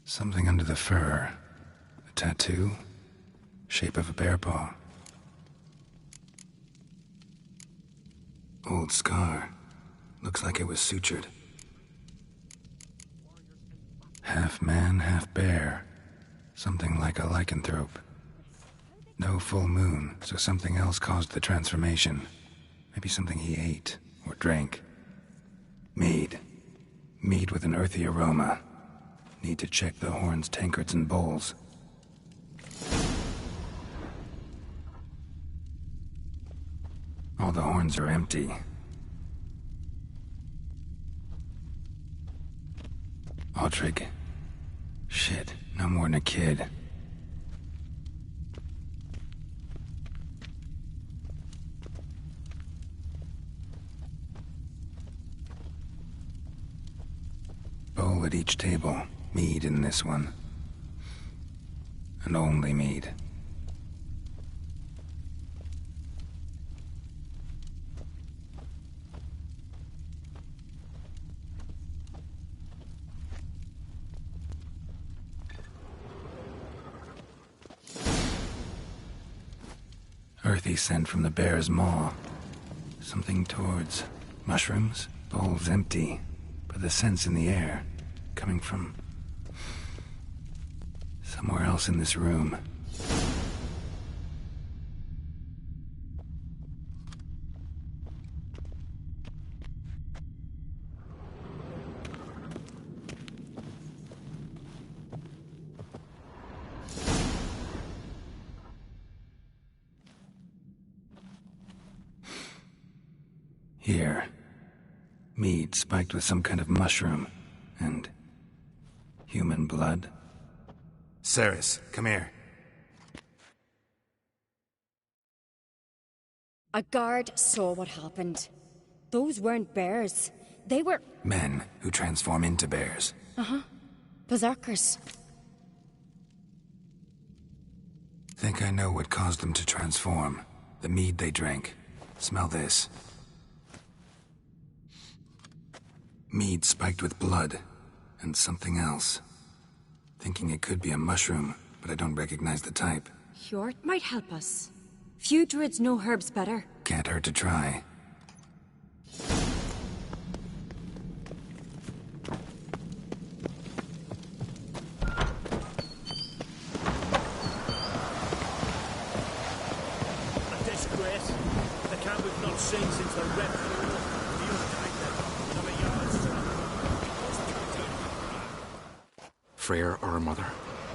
Something under the fur. A tattoo? Shape of a bear paw. Old scar. Looks like it was sutured. Half man, half bear. Something like a lycanthrope. No full moon, so something else caused the transformation. Maybe something he ate or drank. Mead. Mead with an earthy aroma. Need to check the horns, tankards, and bowls. All the horns are empty. Aldrich. Shit, no more than a kid. Bowl at each table. Mead in this one. And only mead. earthy scent from the bear's maw. Something towards mushrooms. Bowl's empty, but the scent's in the air, coming from somewhere else in this room. Here. Mead spiked with some kind of mushroom. And human blood. Ceres, come here. A guard saw what happened. Those weren't bears. They were... Men who transform into bears. Uh-huh. Berserkers. Think I know what caused them to transform. The mead they drank. Smell this. Mead spiked with blood. And something else. Thinking it could be a mushroom, but I don't recognize the type. Hjort might help us. Few druids know herbs better. Can't hurt to try. A disgrace. The camp we've not seen since the Red Funeral. You take them. Another yard's Freyr, our mother,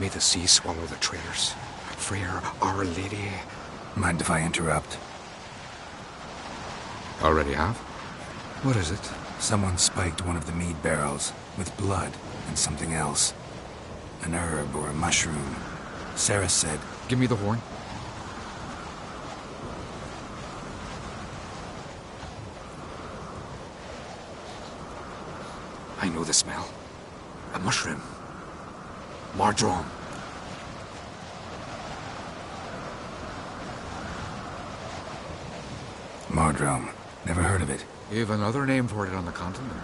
may the sea swallow the traitors. Freyr, our lady. Mind if I interrupt? Already have? What is it? Someone spiked one of the mead barrels with blood and something else. An herb or a mushroom. Sarah said... Give me the horn. I know the smell. A mushroom. Mardrome. Mardrome. Never heard of it. You've another name for it on the continent.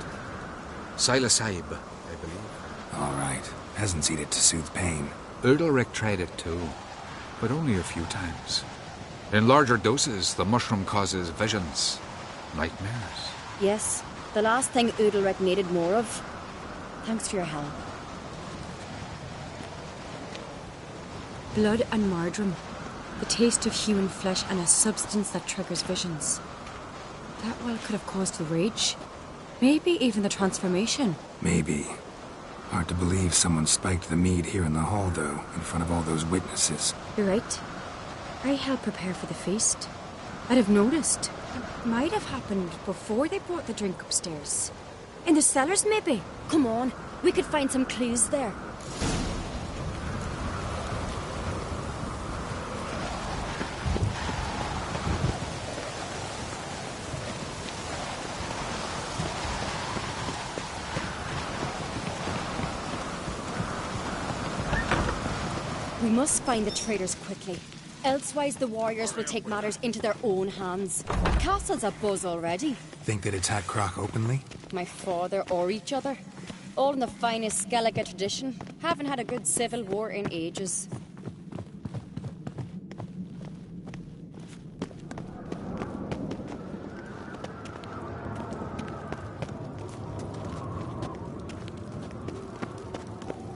Psilocybe, I believe. All right. Hasn't eaten it to soothe pain. Udalric tried it too, but only a few times. In larger doses, the mushroom causes visions, nightmares. Yes, the last thing Udalric needed more of. Thanks for your help. Blood and Mardrome. The taste of human flesh and a substance that triggers visions. That well could have caused the rage. Maybe even the transformation. Maybe. Hard to believe someone spiked the mead here in the hall, though, in front of all those witnesses. You're right. I helped prepare for the feast. I'd have noticed. It might have happened before they brought the drink upstairs. In the cellars, maybe. Come on, we could find some clues there. We must find the traitors quickly. Elsewise, the warriors will take matters into their own hands. The castle's abuzz already. Think they'd attack Croc openly? My father or each other. All in the finest Skellige tradition. Haven't had a good civil war in ages.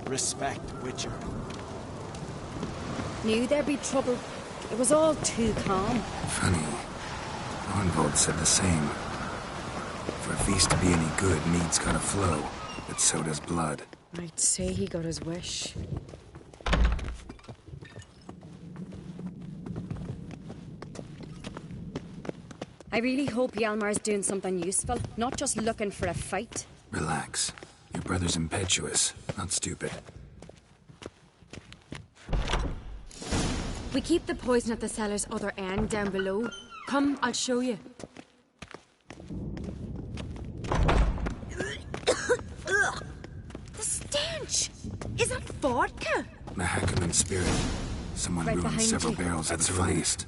Respect, Witcher. Knew there'd be trouble. It was all too calm. Funny. Arnvold said the same. For a feast to be any good, mead's gotta flow, but so does blood. I'd say he got his wish. I really hope Hjalmar's doing something useful, not just looking for a fight. Relax. Your brother's impetuous, not stupid. We keep the poison at the cellar's other end, down below. Come, I'll show you. The stench! Is that vodka? Mahakaman spirit. Someone Right ruined behind several you. barrels at the feast.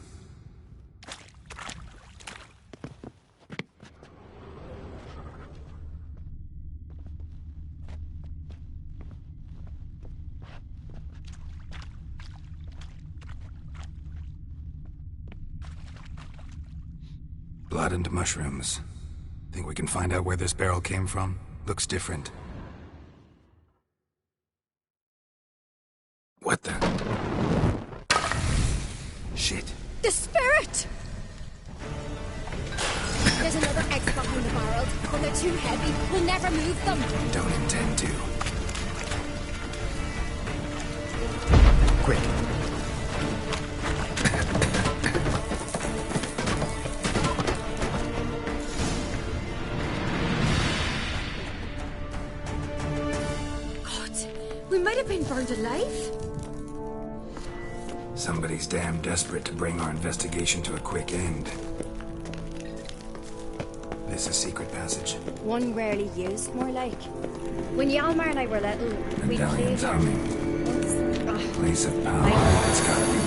Blood and mushrooms. Think we can find out where this barrel came from? Looks different. What the? Shit. The spirit! There's another X behind the barrels, but they're too heavy. We'll never move them. Don't intend to. Quick. We might have been burned alive. Somebody's damn desperate to bring our investigation to a quick end. This a secret passage? One rarely used, more like. When Hjalmar and I were little, we played Medallion's here. humming. Place of power. It's gotta be.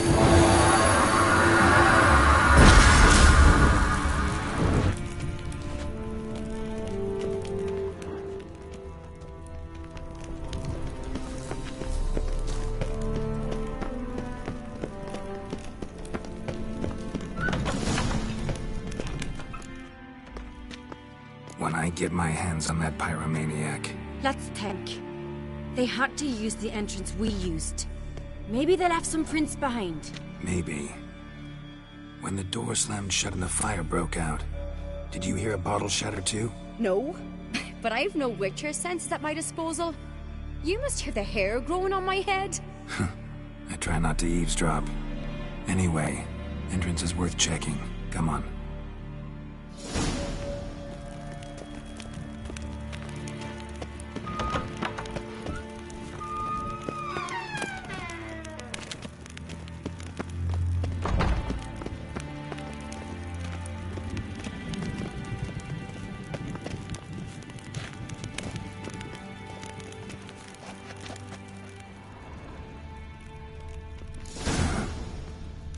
When I get my hands on that pyromaniac. Let's think. They had to use the entrance we used. Maybe they left some prints behind. Maybe. When the door slammed shut and the fire broke out, did you hear a bottle shatter too? No, but I've no Witcher sense at my disposal. You must hear the hair growing on my head. I try not to eavesdrop. Anyway, entrance is worth checking. Come on.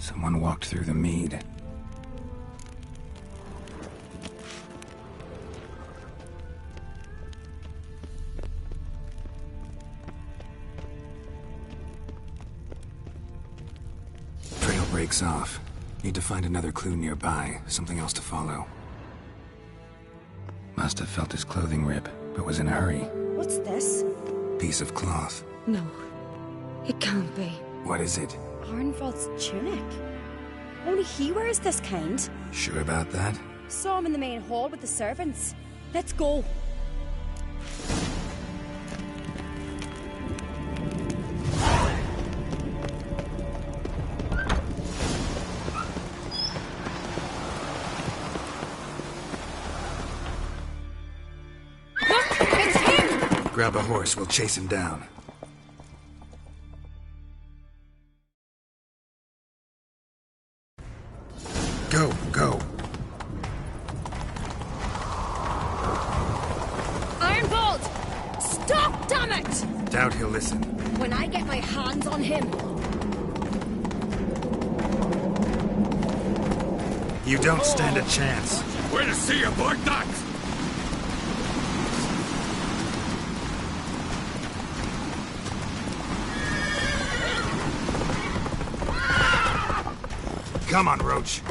Someone walked through the mead. Trail breaks off. Need to find another clue nearby, something else to follow. Must have felt his clothing rip, but was in a hurry. What's this? Piece of cloth. No, it can't be. What is it? Arnvald's tunic. Only he wears this kind. Sure about that? Saw him in the main hall with the servants. Let's go. Look, it's him! Grab a horse, we'll chase him down. Go, go. Arnvald! Stop, damn it! Doubt he'll listen. When I get my hands on him. You don't stand a chance. We'll see about that! Come on, Roach.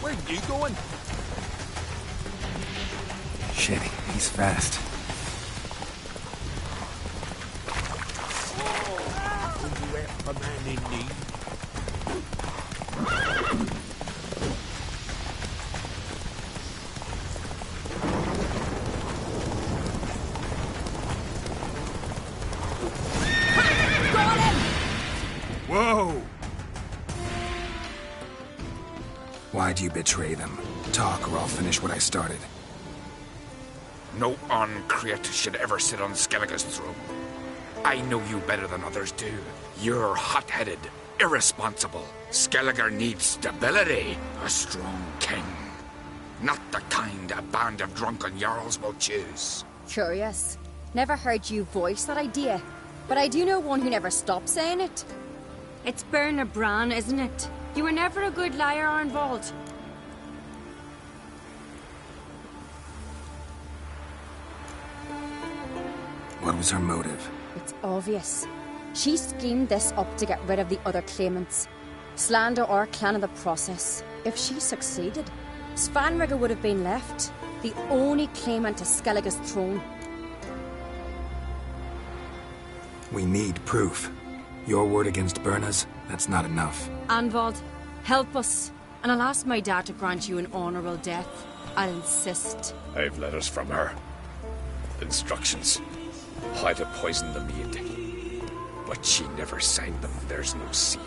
Where are you going? Shit, he's fast. You help a man in need? Whoa! Why'd you betray them? Talk or I'll finish what I started. No Oncreate should ever sit on Skellige's throne. I know you better than others do. You're hot-headed, irresponsible. Skellige needs stability, a strong king. Not the kind a band of drunken jarls will choose. Curious. Never heard you voice that idea. But I do know one who never stops saying it. It's Berna Bran, isn't it? You were never a good liar, Arnvald. What was her motive? It's obvious. She schemed this up to get rid of the other claimants. Slander our clan in the process. If she succeeded, Svanrigger would have been left, the only claimant to Skellige's throne. We need proof. Your word against Birna's, that's not enough. Anvald, help us, and I'll ask my dad to grant you an honourable death. I'll insist. I've letters from her. Instructions. How to poison the maid. But she never signed them. There's no seal.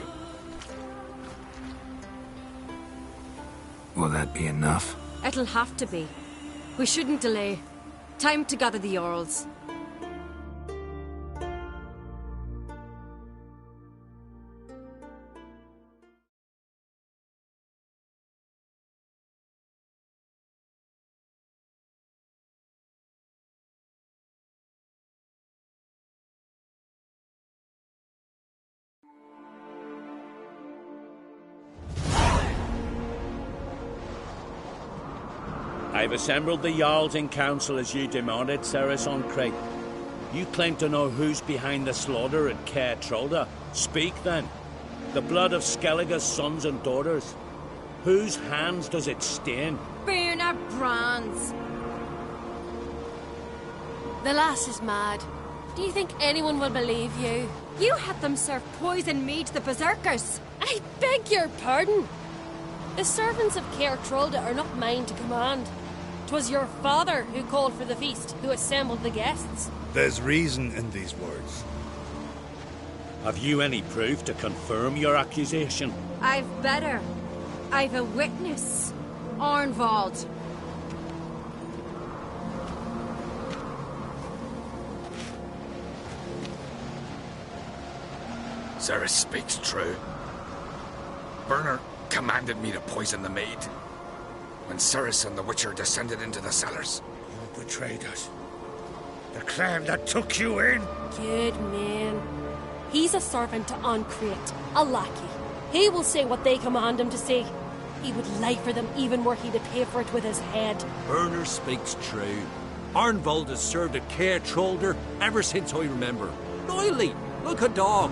Will that be enough? It'll have to be. We shouldn't delay. Time to gather the Jarls. I've assembled the Jarls in council as you demanded, Cerys on Crate. You claim to know who's behind the slaughter at Caer Trolda. Speak then. The blood of Skellige's sons and daughters. Whose hands does it stain? Birna Brand's. The lass is mad. Do you think anyone will believe you? You had them serve poison mead to the berserkers. I beg your pardon. The servants of Caer Trolda are not mine to command. 'Twas your father who called for the feast, who assembled the guests. There's reason in these words. Have you any proof to confirm your accusation? I've better. I've a witness. Arnvald. Cerys speaks true. Birna commanded me to poison the maid. When Cerys and the Witcher descended into the cellars. You betrayed us. The clan that took you in. Good man. He's a servant to Ancrate, a lackey. He will say what they command him to say. He would lie for them even were he to pay for it with his head. Birna speaks true. Arnvald has served at Caer Trolda ever since I remember. Loyally, like a dog.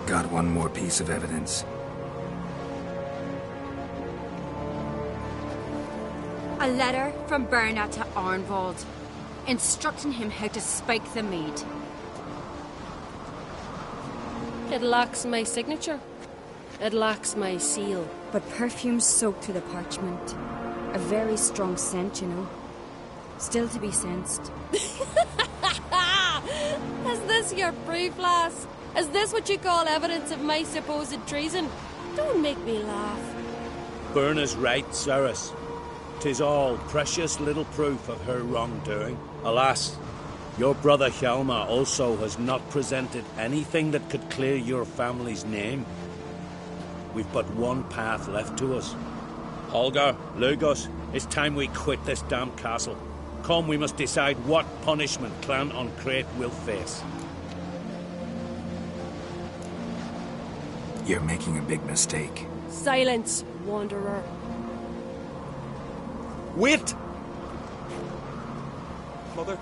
Got one more piece of evidence. A letter from Birna to Arnvald, instructing him how to spike the mead. It lacks my signature. It lacks my seal. But perfume soaked through the parchment. A very strong scent, you know. Still to be sensed. Is this your proof, lass? Is this what you call evidence of my supposed treason? Don't make me laugh. Birna's right, Cerys. 'Tis all precious little proof of her wrongdoing. Alas, your brother Hjalmar also has not presented anything that could clear your family's name. We've but one path left to us. Holger, Lugos, it's time we quit this damned castle. Come, we must decide what punishment Clan Ancrate will face. You're making a big mistake. Silence, wanderer. Wait! Mother,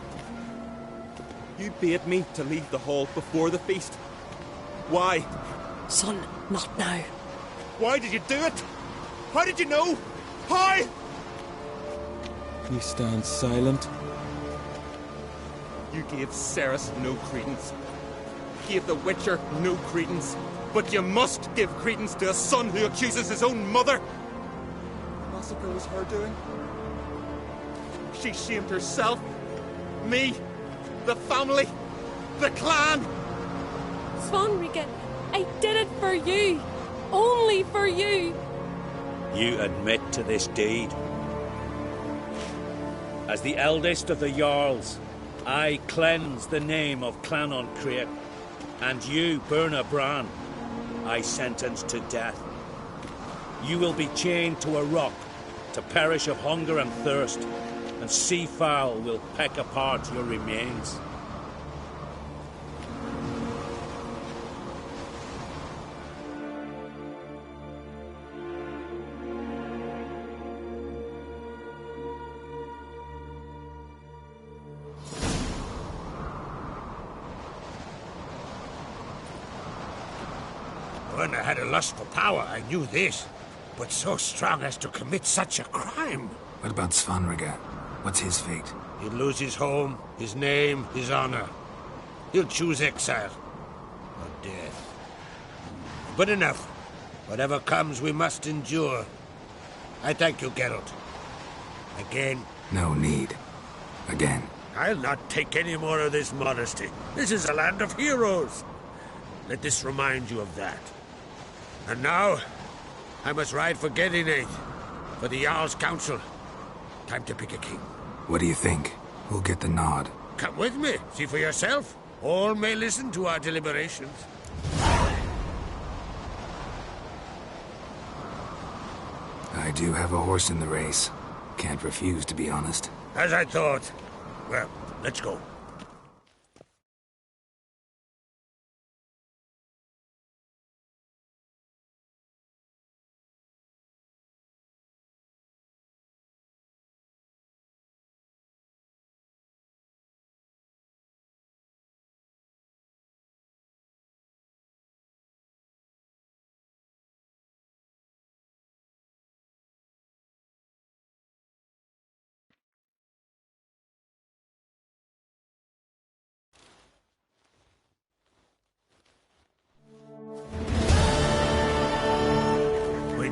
you bade me to leave the hall before the feast. Why? Son, not now. Why did you do it? How did you know? How? You stand silent. You gave Cerys no credence. Gave the Witcher no credence. But you must give credence to a son who accuses his own mother. Massacre was her doing. She shamed herself, me, the family, the clan. Svanrigger, I did it for you. Only for you. You admit to this deed. As the eldest of the Jarls, I cleanse the name of Clan Ancrate, and you, Birna Bran, I sentence to death. You will be chained to a rock to perish of hunger and thirst, and sea fowl will peck apart your remains. When I had a lust for power, I knew this. But so strong as to commit such a crime. What about Svanrige? What's his fate? He'll lose his home, his name, his honor. He'll choose exile. Or death. But enough. Whatever comes, we must endure. I thank you, Geralt. Again. No need. Again. I'll not take any more of this modesty. This is a land of heroes. Let this remind you of that. And now, I must ride for Gedinath, for the Jarl's Council. Time to pick a king. What do you think? Who'll get the nod? Come with me. See for yourself. All may listen to our deliberations. I do have a horse in the race. Can't refuse, to be honest. As I thought. Well, let's go.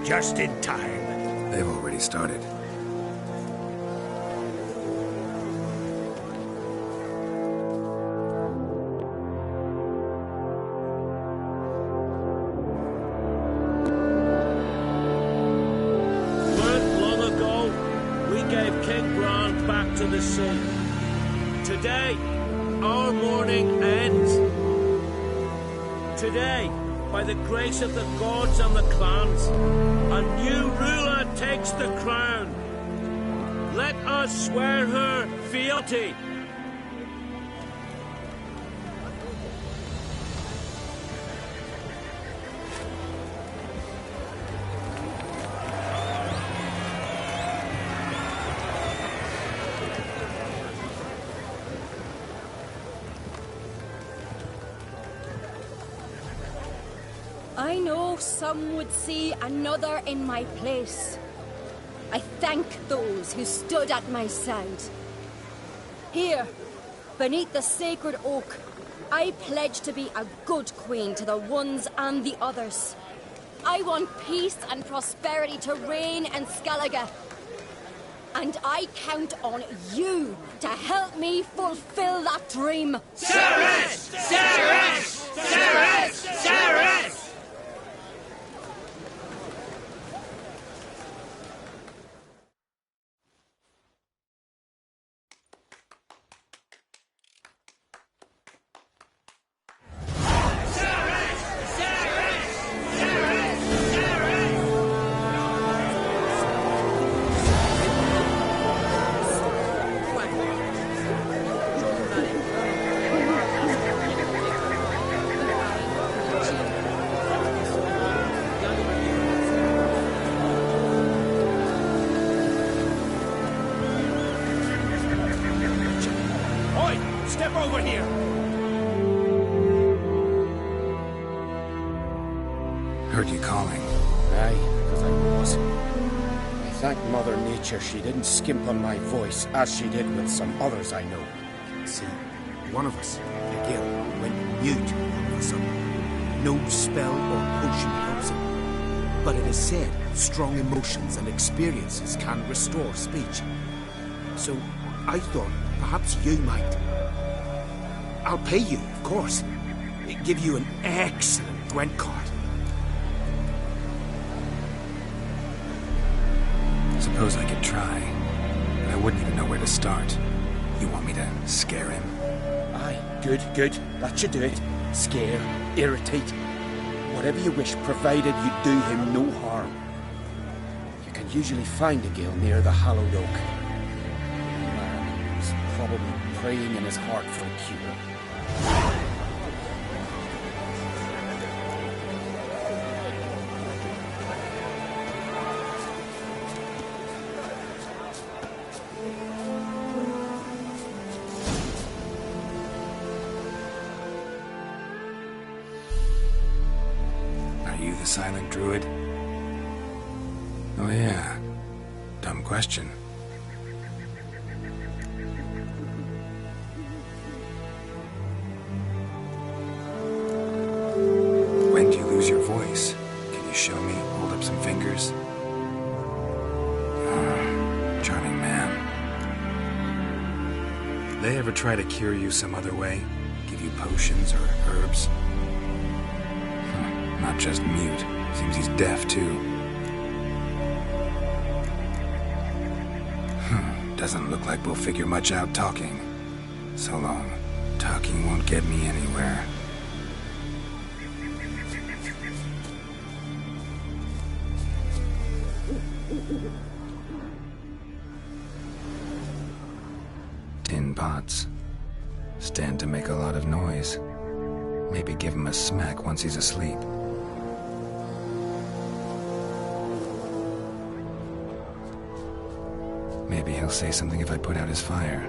Just in time. They've already started. Long ago, we gave King Bran back to the sea. Today, our mourning ends. Today, by the grace of the gods and the clans, a new ruler takes the crown. Let us swear her fealty. I know some would see another in my place. I thank those who stood at my side. Here, beneath the sacred oak, I pledge to be a good queen to the ones and the others. I want peace and prosperity to reign in Skellige. And I count on you to help me fulfill that dream. Cerys! Cerys! Cerys! Cerys! Step over here! Heard you calling. Aye, because I was. I thank Mother Nature she didn't skimp on my voice, as she did with some others I know. See, one of us, Egil, went mute all of a sudden. No spell or potion helps him. But it is said strong emotions and experiences can restore speech. So I thought perhaps you might. I'll pay you, of course. Give you an excellent Gwent card. Suppose I could try, but I wouldn't even know where to start. You want me to scare him? Aye, good, good. That should do it. Scare, irritate. Whatever you wish, provided you do him no harm. You can usually find Egil near the Hallowed Oak. The man is probably praying in his heart for a cure. Are the silent druid? Oh yeah. Dumb question. When do you lose your voice? Can you show me? Hold up some fingers? Charming man. They ever try to cure you some other way? Give you potions or herbs? Not just mute. Seems he's deaf, too. Doesn't look like we'll figure much out talking. So long. Talking won't get me anywhere. Tin pots. Stand to make a lot of noise. Maybe give him a smack once he's asleep. Maybe he'll say something if I put out his fire.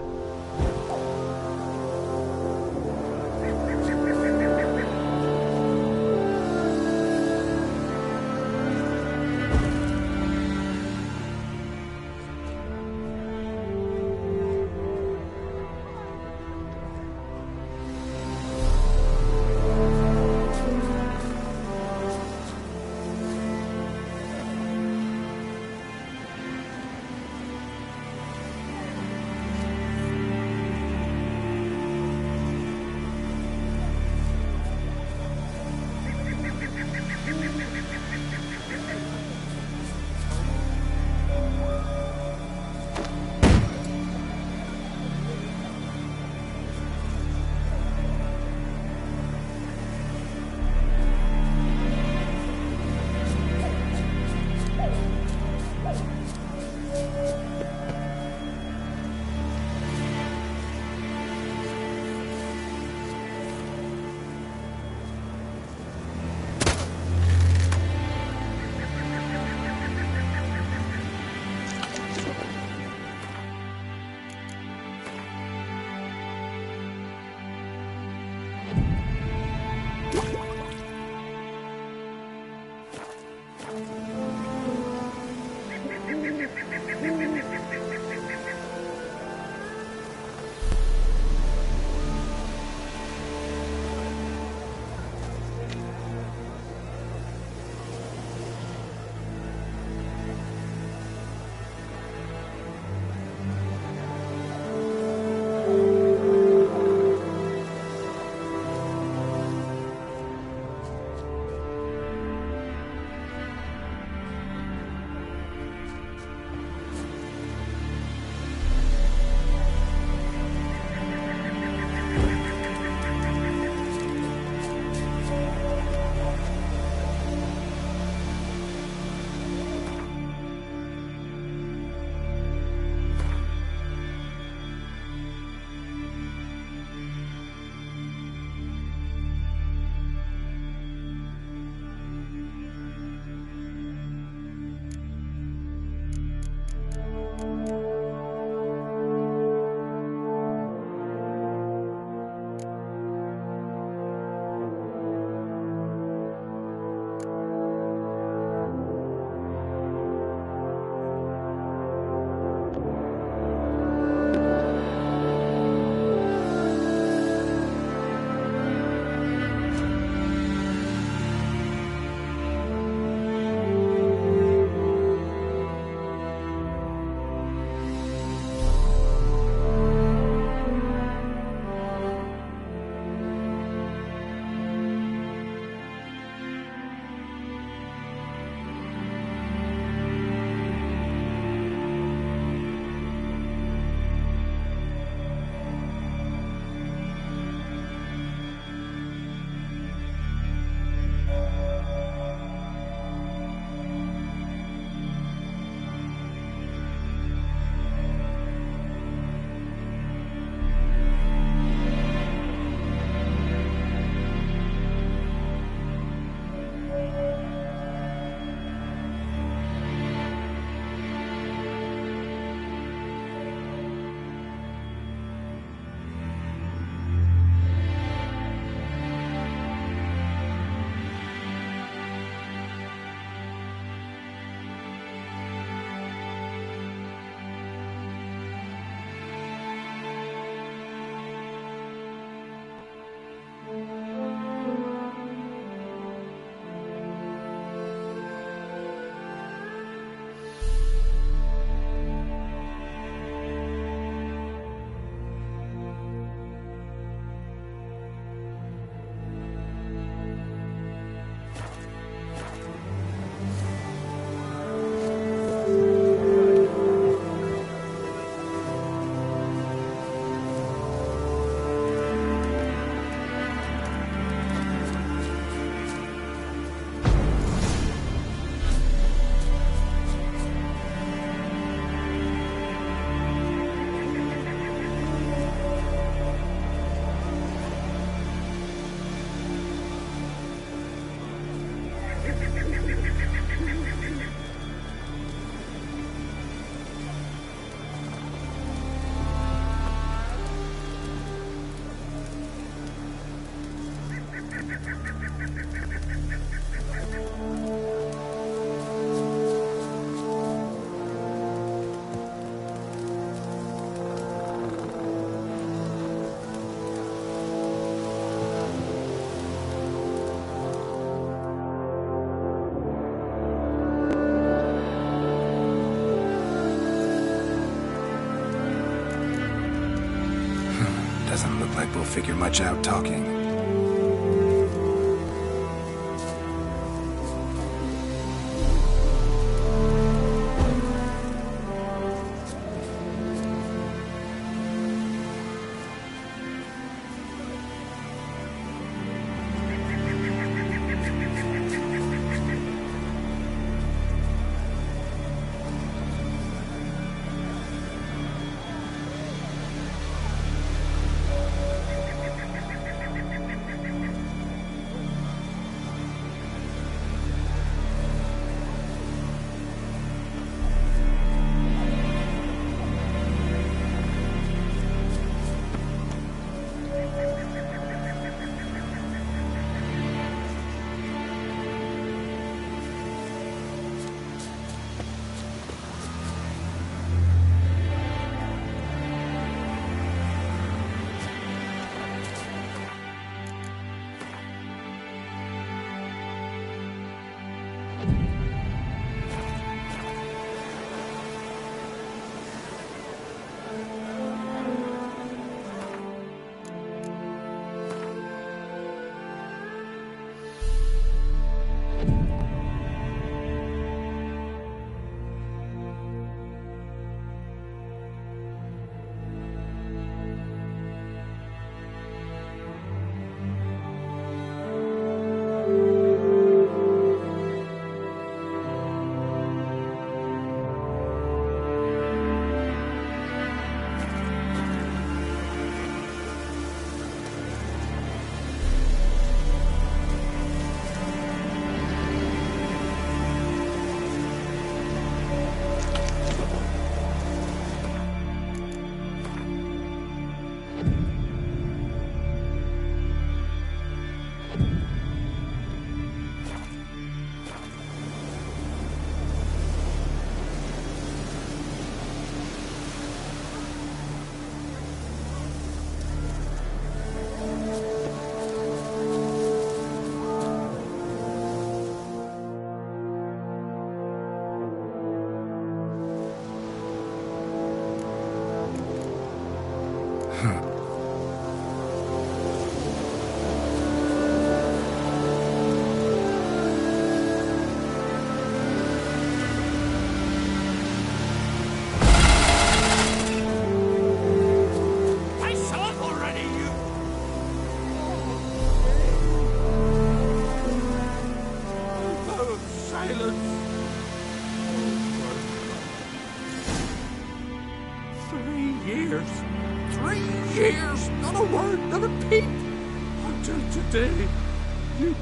we'll figure much out talking.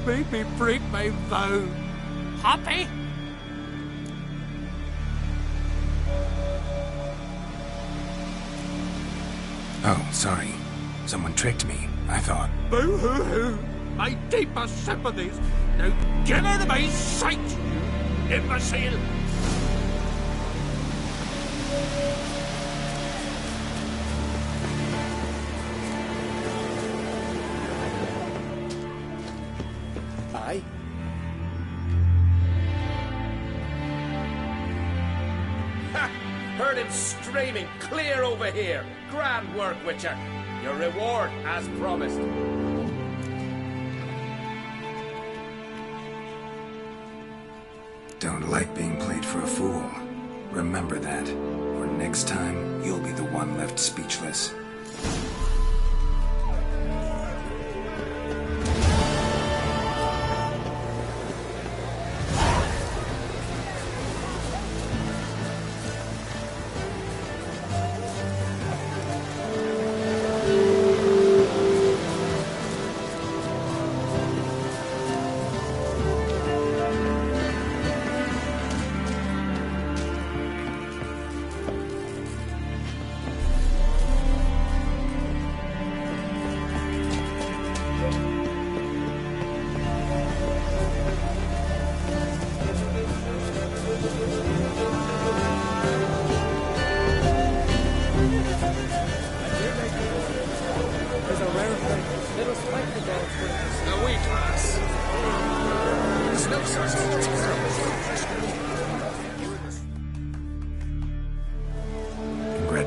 Made me break my vow. Happy? Oh, sorry. Someone tricked me, I thought. Boo-hoo-hoo! My deepest sympathies. Now get out of my sight, you imbecile! Aye? Ha! Heard him screaming clear over here. Grand work, Witcher. Your reward, as promised. Don't like being played for a fool. Remember that, or next time, you'll be the one left speechless.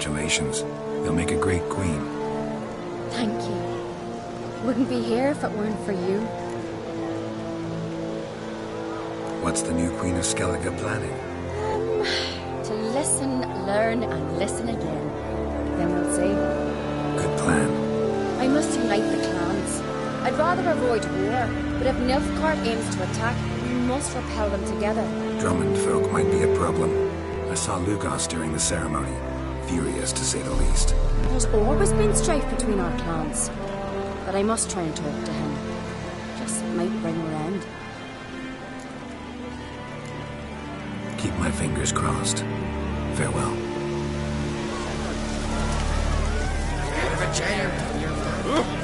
Congratulations. You'll make a great queen. Thank you. be here if it weren't for you. What's the new Queen of Skellige planning? To listen, learn, and listen again. Then we'll see. Good plan. I must unite the clans. I'd rather avoid war, but if Nilfgaard aims to attack, we must repel them together. Drummond folk might be a problem. I saw Lugos during the ceremony. Furious, to say the least. There's always been strife between our clans. But I must try and talk to him. Just might bring her end. Keep my fingers crossed. Farewell. Bit of a jam.